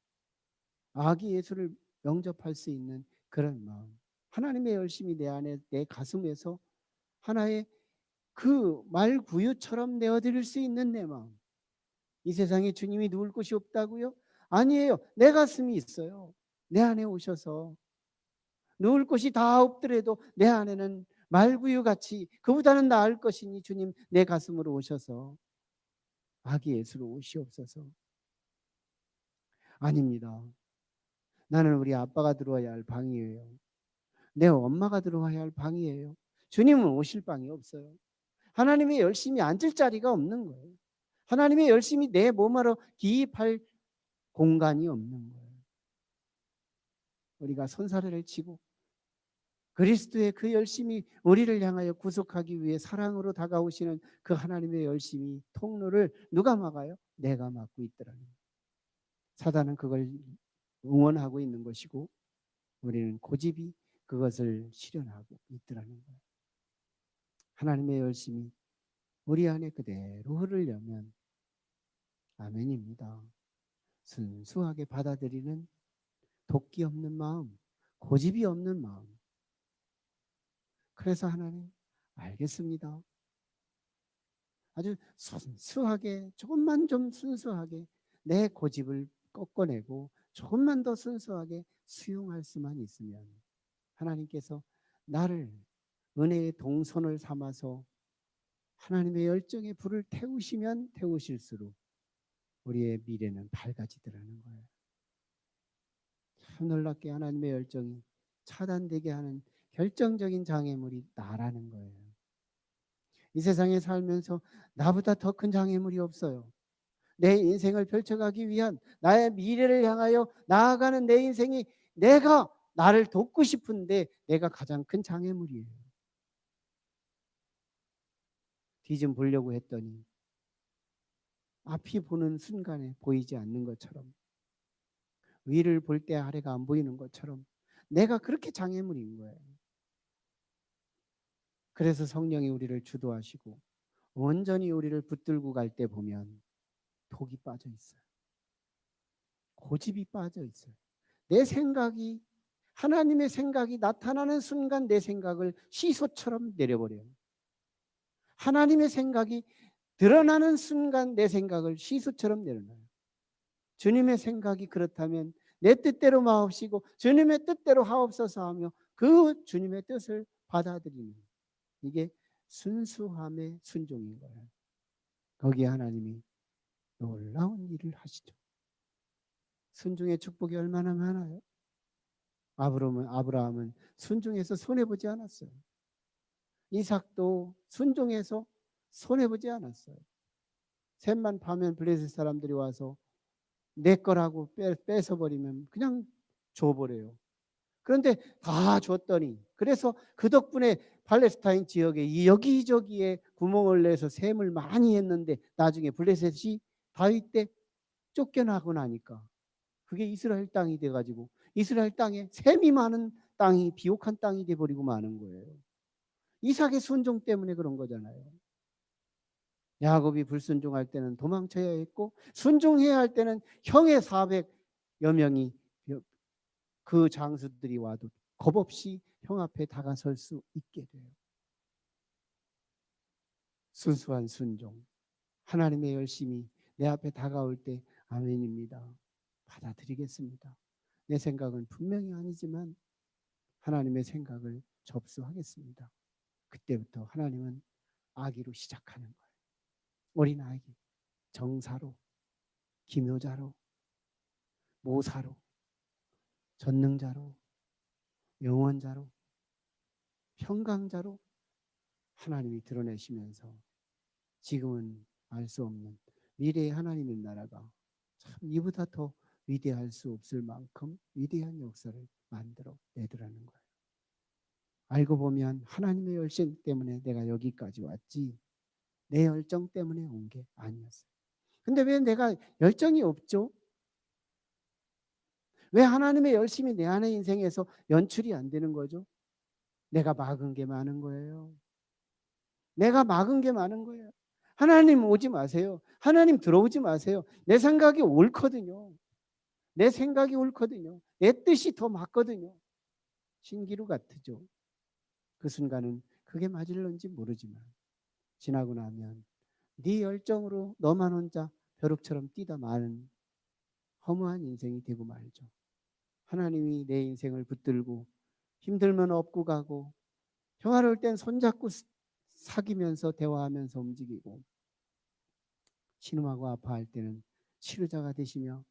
S1: 아기 예수를 영접할 수 있는 그런 마음. 하나님의 열심이 내 안에, 내 가슴에서 하나의 그 말구유처럼 내어드릴 수 있는 내 마음. 이 세상에 주님이 누울 곳이 없다고요? 아니에요. 내 가슴이 있어요. 내 안에 오셔서 누울 곳이 다 없더라도 내 안에는 말구유같이 그보다는 나을 것이니 주님 내 가슴으로 오셔서 아기 예수로 오시옵소서. 아닙니다. 나는 우리 아빠가 들어와야 할 방이에요. 내 엄마가 들어와야 할 방이에요. 주님은 오실 방이 없어요. 하나님의 열심히 앉을 자리가 없는 거예요. 하나님의 열심히 내 몸으로 기입할 공간이 없는 거예요. 우리가 손사래를 치고 그리스도의 그 열심이 우리를 향하여 구속하기 위해 사랑으로 다가오시는 그 하나님의 열심이 통로를 누가 막아요? 내가 막고 있더라는 거예요. 사단은 그걸 응원하고 있는 것이고 우리는 고집이 그것을 실현하고 있더라는 거예요. 하나님의 열심이 우리 안에 그대로 흐르려면 아멘입니다. 순수하게 받아들이는 도끼 없는 마음, 고집이 없는 마음. 그래서 하나님, 알겠습니다. 아주 순수하게, 조금만 좀 순수하게 내 고집을 꺾어내고 조금만 더 순수하게 수용할 수만 있으면 하나님께서 나를 은혜의 동선을 삼아서 하나님의 열정의 불을 태우시면 태우실수록 우리의 미래는 밝아지더라는 거예요. 참 놀랍게 하나님의 열정이 차단되게 하는 결정적인 장애물이 나라는 거예요. 이 세상에 살면서 나보다 더 큰 장애물이 없어요. 내 인생을 펼쳐가기 위한 나의 미래를 향하여 나아가는 내 인생이 내가 나를 돕고 싶은데 내가 가장 큰 장애물이에요. 뒤 좀 보려고 했더니 앞이 보는 순간에 보이지 않는 것처럼, 위를 볼 때 아래가 안 보이는 것처럼 내가 그렇게 장애물인 거예요. 그래서 성령이 우리를 주도하시고 온전히 우리를 붙들고 갈 때 보면 독이 빠져 있어요. 고집이 빠져 있어요. 내 생각이, 하나님의 생각이 나타나는 순간 내 생각을 시소처럼 내려버려요. 하나님의 생각이 드러나는 순간 내 생각을 시소처럼 내려놔요. 주님의 생각이 그렇다면 내 뜻대로 마옵시고 주님의 뜻대로 하옵소서 하며 그 주님의 뜻을 받아들이는, 이게 순수함의 순종인 거예요. 거기에 하나님이 놀라운 일을 하시죠. 순종의 축복이 얼마나 많아요. 아브라함은 순종해서 손해보지 않았어요. 이삭도 순종해서 손해보지 않았어요. 셋만 파면 블레셋 사람들이 와서 내 거라고 뺏어버리면 그냥 줘버려요. 그런데 다 줬더니, 그래서 그 덕분에 팔레스타인 지역에 여기저기에 구멍을 내서 셈을 많이 했는데 나중에 블레셋이 다윗 때 쫓겨나고 나니까 그게 이스라엘 땅이 돼가지고 이스라엘 땅에 셈이 많은 땅이 비옥한 땅이 돼버리고 마는 거예요. 이삭의 순종 때문에 그런 거잖아요. 야곱이 불순종할 때는 도망쳐야 했고 순종해야 할 때는 형의 400여 명이, 그 장수들이 와도 겁없이 형 앞에 다가설 수 있게 돼요. 순수한 순종, 하나님의 열심이 내 앞에 다가올 때 아멘입니다. 받아들이겠습니다. 내 생각은 분명히 아니지만 하나님의 생각을 접수하겠습니다. 그때부터 하나님은 아기로 시작하는 거예요. 어린 아기, 정사로, 기묘자로, 모사로, 전능자로, 영원자로, 평강자로 하나님이 드러내시면서 지금은 알 수 없는 미래의 하나님의 나라가 참 이보다 더 위대할 수 없을 만큼 위대한 역사를 만들어 내더라는 거예요. 알고 보면 하나님의 열정 때문에 내가 여기까지 왔지 내 열정 때문에 온 게 아니었어요. 근데 왜 내가 열정이 없죠? 왜 하나님의 열심이 내 안의 인생에서 연출이 안 되는 거죠? 내가 막은 게 많은 거예요. 내가 막은 게 많은 거예요. 하나님 오지 마세요. 하나님 들어오지 마세요. 내 생각이 옳거든요. 내 생각이 옳거든요. 내 뜻이 더 맞거든요. 신기루 같죠. 그 순간은 그게 맞을런지 모르지만 지나고 나면 네 열정으로 너만 혼자 벼룩처럼 뛰다 마는 허무한 인생이 되고 말죠. 하나님이 내 인생을 붙들고 힘들면 업고 가고 평화로울 땐 손잡고 사귀면서 대화하면서 움직이고 신음하고 아파할 때는 치료자가 되시며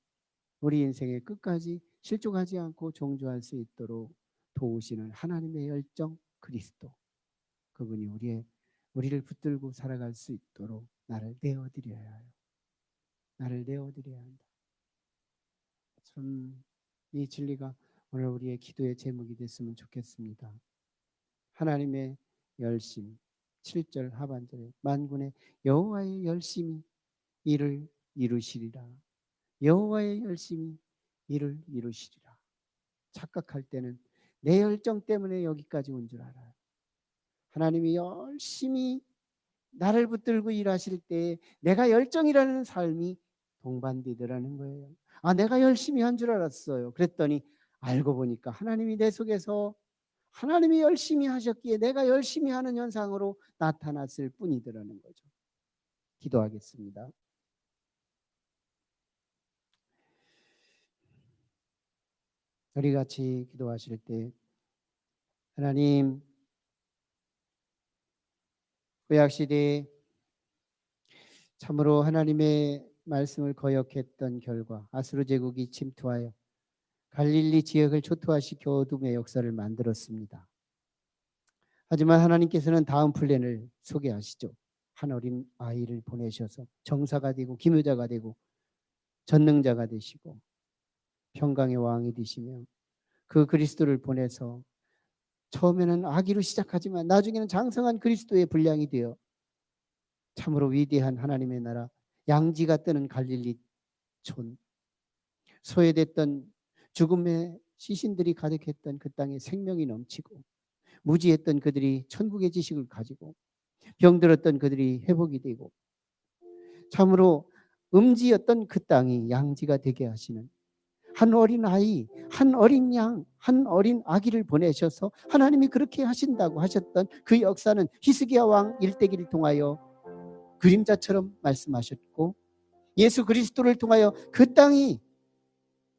S1: 우리 인생의 끝까지 실족하지 않고 종주할 수 있도록 도우시는 하나님의 열정 그리스도, 그분이 우리를 붙들고 살아갈 수 있도록 나를 내어드려야 해요. 나를 내어드려야 한다. 참 이 진리가 오늘 우리의 기도의 제목이 됐으면 좋겠습니다. 하나님의 열심, 7절 하반절에 만군의 여호와의 열심이 이를 이루시리라. 여호와의 열심이 이를 이루시리라. 착각할 때는 내 열정 때문에 여기까지 온 줄 알아요. 하나님이 열심히 나를 붙들고 일하실 때 내가 열정이라는 삶이 동반되더라는 거예요. 아, 내가 열심히 한 줄 알았어요. 그랬더니 알고 보니까 하나님이 내 속에서 하나님이 열심히 하셨기에 내가 열심히 하는 현상으로 나타났을 뿐이더라는 거죠. 기도하겠습니다. 우리 같이 기도하실 때 하나님, 구약시대에 참으로 하나님의 말씀을 거역했던 결과 아수르 제국이 침투하여 갈릴리 지역을 초토화시켜 어둠의 역사를 만들었습니다. 하지만 하나님께서는 다음 플랜을 소개하시죠. 한 어린 아이를 보내셔서 정사가 되고 기묘자가 되고 전능자가 되시고 평강의 왕이 되시며 그 그리스도를 보내서 처음에는 아기로 시작하지만 나중에는 장성한 그리스도의 분량이 되어 참으로 위대한 하나님의 나라, 양지가 뜨는 갈릴리 촌, 소외됐던 죽음의 시신들이 가득했던 그 땅에 생명이 넘치고 무지했던 그들이 천국의 지식을 가지고 병들었던 그들이 회복이 되고 참으로 음지였던 그 땅이 양지가 되게 하시는 한 어린 아이, 한 어린 양, 한 어린 아기를 보내셔서 하나님이 그렇게 하신다고 하셨던 그 역사는 히스기야 왕 일대기를 통하여 그림자처럼 말씀하셨고 예수 그리스도를 통하여 그 땅이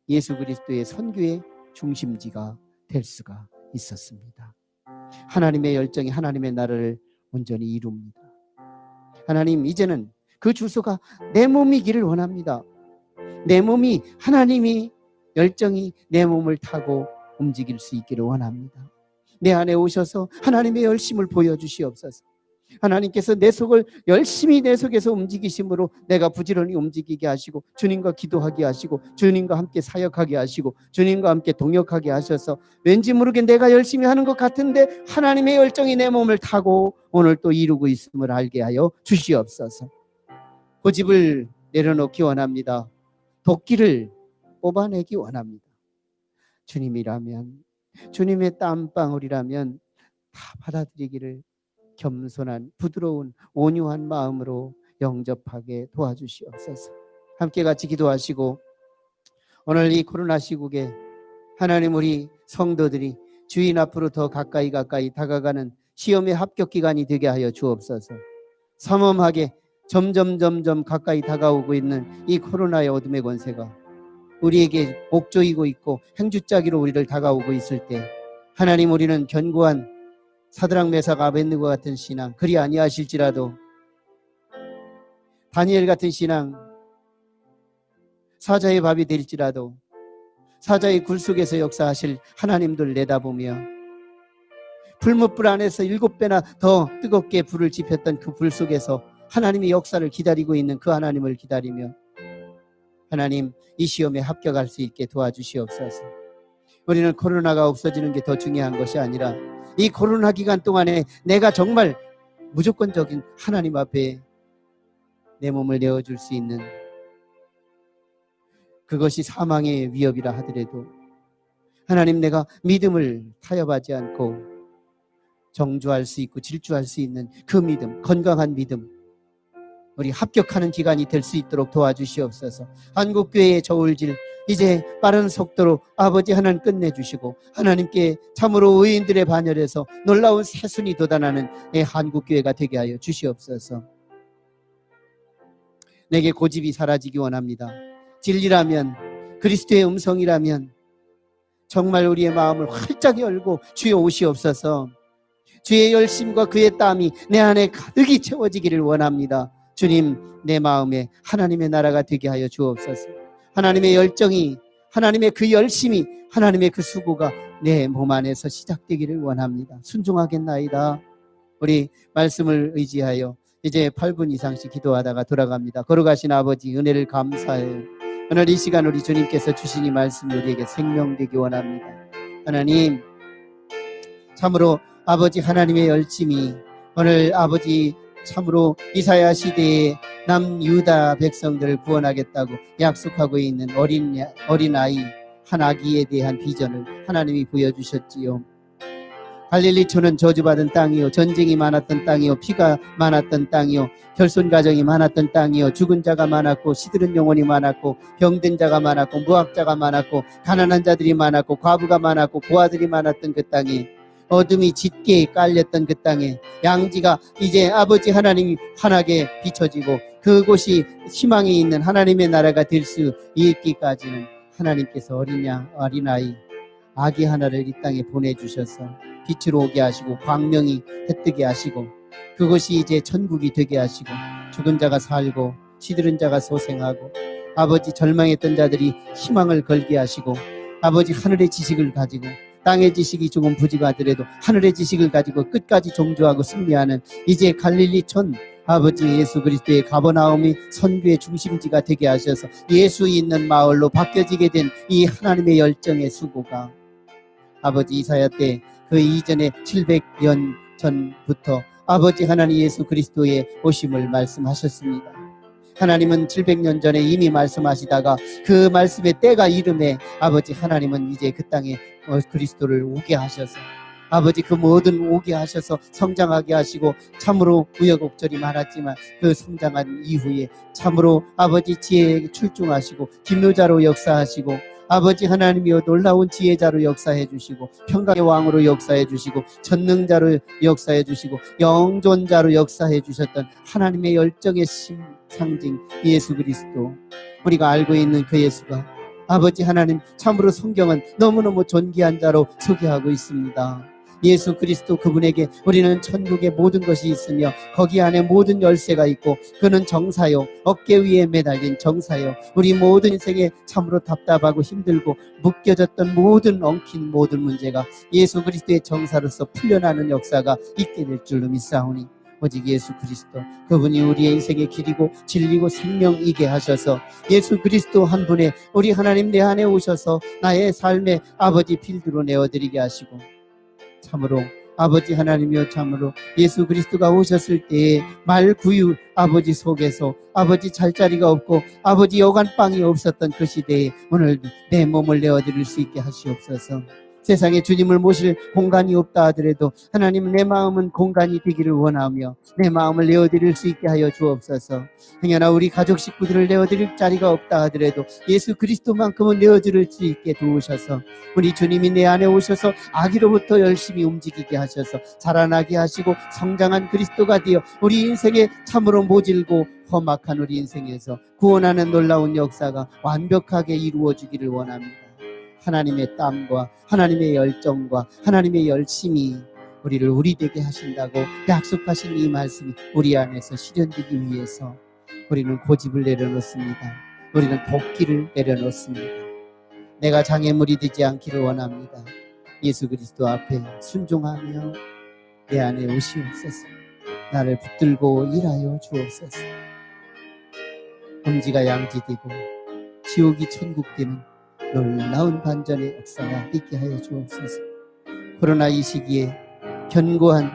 S1: 예수 그리스도의 선교의 중심지가 될 수가 있었습니다. 하나님의 열정이 하나님의 나라를 온전히 이룹니다. 하나님, 이제는 그 주소가 내 몸이기를 원합니다. 내 몸이 하나님이 열정이 내 몸을 타고 움직일 수 있기를 원합니다. 내 안에 오셔서 하나님의 열심을 보여주시옵소서. 하나님께서 내 속을 열심히 내 속에서 움직이심으로 내가 부지런히 움직이게 하시고 주님과 기도하게 하시고 주님과 함께 사역하게 하시고 주님과 함께 동역하게 하셔서 왠지 모르게 내가 열심히 하는 것 같은데 하나님의 열정이 내 몸을 타고 오늘 또 이루고 있음을 알게 하여 주시옵소서. 고집을 내려놓기 원합니다. 도끼를 뽑아내기 원합니다. 주님이라면, 주님의 땀방울이라면 다 받아들이기를 겸손한 부드러운 온유한 마음으로 영접하게 도와주시옵소서. 함께 같이 기도하시고 오늘 이 코로나 시국에 하나님, 우리 성도들이 주인 앞으로 더 가까이 다가가는 시험의 합격 기간이 되게 하여 주옵소서. 삼엄하게 점점 가까이 다가오고 있는 이 코로나의 어둠의 권세가 우리에게 목조이고 있고 행주짜기로 우리를 다가오고 있을 때 하나님, 우리는 견고한 사드락 메삭 아벳느고 같은 신앙, 그리 아니하실지라도 다니엘 같은 신앙, 사자의 밥이 될지라도 사자의 굴 속에서 역사하실 하나님들 내다보며 불뭇불 안에서 7배나 더 뜨겁게 불을 지폈던 그 불 속에서 하나님의 역사를 기다리고 있는 그 하나님을 기다리며 하나님, 이 시험에 합격할 수 있게 도와주시옵소서. 우리는 코로나가 없어지는 게 더 중요한 것이 아니라 이 코로나 기간 동안에 내가 정말 무조건적인 하나님 앞에 내 몸을 내어줄 수 있는, 그것이 사망의 위협이라 하더라도 하나님, 내가 믿음을 타협하지 않고 정주할 수 있고 질주할 수 있는 그 믿음, 건강한 믿음, 우리 합격하는 기간이 될 수 있도록 도와주시옵소서. 한국교회의 저울질 이제 빠른 속도로 아버지 하나님 끝내주시고 하나님께 참으로 의인들의 반열에서 놀라운 새순이 돋아나는 한국교회가 되게 하여 주시옵소서. 내게 고집이 사라지기 원합니다. 진리라면, 그리스도의 음성이라면 정말 우리의 마음을 활짝 열고 주여 오시옵소서. 주의 열심과 그의 땀이 내 안에 가득히 채워지기를 원합니다. 주님, 내 마음에 하나님의 나라가 되게 하여 주옵소서. 하나님의 열정이, 하나님의 그 열심이, 하나님의 그 수고가 내 몸 안에서 시작되기를 원합니다. 순종하겠나이다. 우리 말씀을 의지하여 이제 8분 이상씩 기도하다가 돌아갑니다. 걸어가신 아버지, 은혜를 감사해요. 오늘 이 시간 우리 주님께서 주신 이 말씀이 우리에게 생명되기 원합니다. 하나님, 참으로 아버지 하나님의 열심이 오늘 아버지 참으로 이사야 시대에 남유다 백성들을 구원하겠다고 약속하고 있는 어린아이 한 아기에 대한 비전을 하나님이 보여주셨지요. 갈릴리촌은 저주받은 땅이요, 전쟁이 많았던 땅이요, 피가 많았던 땅이요, 결손 가정이 많았던 땅이요, 죽은 자가 많았고 시들은 영혼이 많았고 병든 자가 많았고 무학자가 많았고 가난한 자들이 많았고 과부가 많았고 고아들이 많았던 그 땅이 어둠이 짙게 깔렸던 그 땅에 양지가 이제 아버지 하나님이 환하게 비춰지고 그곳이 희망이 있는 하나님의 나라가 될 수 있기까지는 하나님께서 어린아이 아기 하나를 이 땅에 보내주셔서 빛을 오게 하시고 광명이 해뜨게 하시고 그것이 이제 천국이 되게 하시고 죽은 자가 살고 시들은 자가 소생하고 아버지 절망했던 자들이 희망을 걸게 하시고 아버지 하늘의 지식을 가지고 땅의 지식이 조금 부족하더라도 하늘의 지식을 가지고 끝까지 종주하고 승리하는 이제 갈릴리촌 아버지 예수 그리스도의 가버나움이 선교의 중심지가 되게 하셔서 예수 있는 마을로 바뀌어지게 된 이 하나님의 열정의 수고가 아버지 이사야 때 그 이전에 700년 전부터 아버지 하나님 예수 그리스도의 오심을 말씀하셨습니다. 하나님은 700년 전에 이미 말씀하시다가 그 말씀의 때가 이름에 아버지 하나님은 이제 그 땅에 그리스도를 오게 하셔서 아버지 그 모든 오게 하셔서 성장하게 하시고 참으로 우여곡절이 많았지만 그 성장한 이후에 참으로 아버지 지혜에 출중하시고 기묘자로 역사하시고 아버지 하나님이여 놀라운 지혜자로 역사해 주시고 평강의 왕으로 역사해 주시고 전능자로 역사해 주시고 영존자로 역사해 주셨던 하나님의 열정의 상징 예수 그리스도 우리가 알고 있는 그 예수가 아버지 하나님 참으로 성경은 너무너무 존귀한 자로 소개하고 있습니다. 예수 그리스도 그분에게 우리는 천국의 모든 것이 있으며 거기 안에 모든 열쇠가 있고 그는 정사요 어깨 위에 매달린 정사요 우리 모든 인생에 참으로 답답하고 힘들고 묶여졌던 모든 엉킨 모든 문제가 예수 그리스도의 정사로서 풀려나는 역사가 있게 될 줄로 믿사오니 오직 예수 그리스도 그분이 우리의 인생의 길이고 진리고 생명이게 하셔서 예수 그리스도 한 분의 우리 하나님 내 안에 오셔서 나의 삶의 아버지 필두로 내어드리게 하시고 참으로 아버지 하나님이여 참으로 예수 그리스도가 오셨을 때에 말구유 아버지 속에서 아버지 잘자리가 없고 아버지 여간방이 없었던 그 시대에 오늘 내 몸을 내어드릴 수 있게 하시옵소서. 세상에 주님을 모실 공간이 없다 하더라도 하나님 내 마음은 공간이 되기를 원하며 내 마음을 내어드릴 수 있게 하여 주옵소서. 행여나 우리 가족 식구들을 내어드릴 자리가 없다 하더라도 예수 그리스도만큼은 내어드릴 수 있게 도우셔서 우리 주님이 내 안에 오셔서 아기로부터 열심히 움직이게 하셔서 자라나게 하시고 성장한 그리스도가 되어 우리 인생에 참으로 모질고 험악한 우리 인생에서 구원하는 놀라운 역사가 완벽하게 이루어지기를 원합니다. 하나님의 땀과 하나님의 열정과 하나님의 열심이 우리를 우리 되게 하신다고 약속하신 이 말씀이 우리 안에서 실현되기 위해서 우리는 고집을 내려놓습니다. 우리는 도끼를 내려놓습니다. 내가 장애물이 되지 않기를 원합니다. 예수 그리스도 앞에 순종하며 내 안에 오시옵소서. 나를 붙들고 일하여 주옵소서. 엄지가 양지되고 지옥이 천국 되는 놀라운 반전의 역사가 있게 하여 주옵소서. 코로나 이 시기에 견고한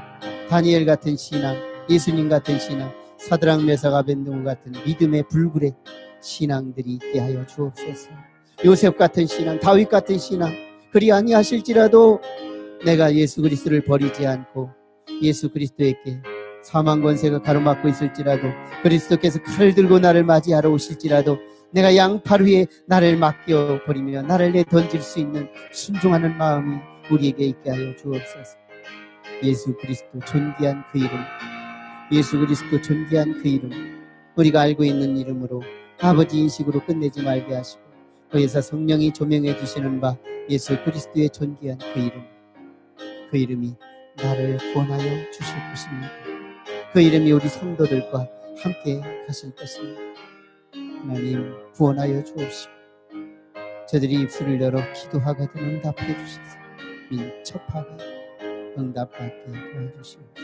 S1: 다니엘 같은 신앙, 예수님 같은 신앙, 사드락 메삭 아벤느고 같은 믿음의 불굴의 신앙들이 있게 하여 주옵소서. 요셉 같은 신앙, 다윗 같은 신앙, 그리 아니하실지라도 내가 예수 그리스도를 버리지 않고 예수 그리스도에게 사망 권세가 가로막고 있을지라도 그리스도께서 칼을 들고 나를 맞이하러 오실지라도 내가 양팔 위에 나를 맡겨버리며 나를 내던질 수 있는 순종하는 마음이 우리에게 있게 하여 주옵소서. 예수 그리스도 존귀한 그 이름, 예수 그리스도 존귀한 그 이름, 우리가 알고 있는 이름으로 아버지 인식으로 끝내지 말게 하시고 거기서 성령이 조명해 주시는 바 예수 그리스도의 존귀한 그 이름, 그 이름이 나를 구원하여 주실 것입니다. 그 이름이 우리 성도들과 함께 가실 것입니다. 하나님 구원하여 주옵시고 저들이 입술을 열어 기도하거든 응답해 주셔서 민첩하게 응답받게 도와주시옵소서.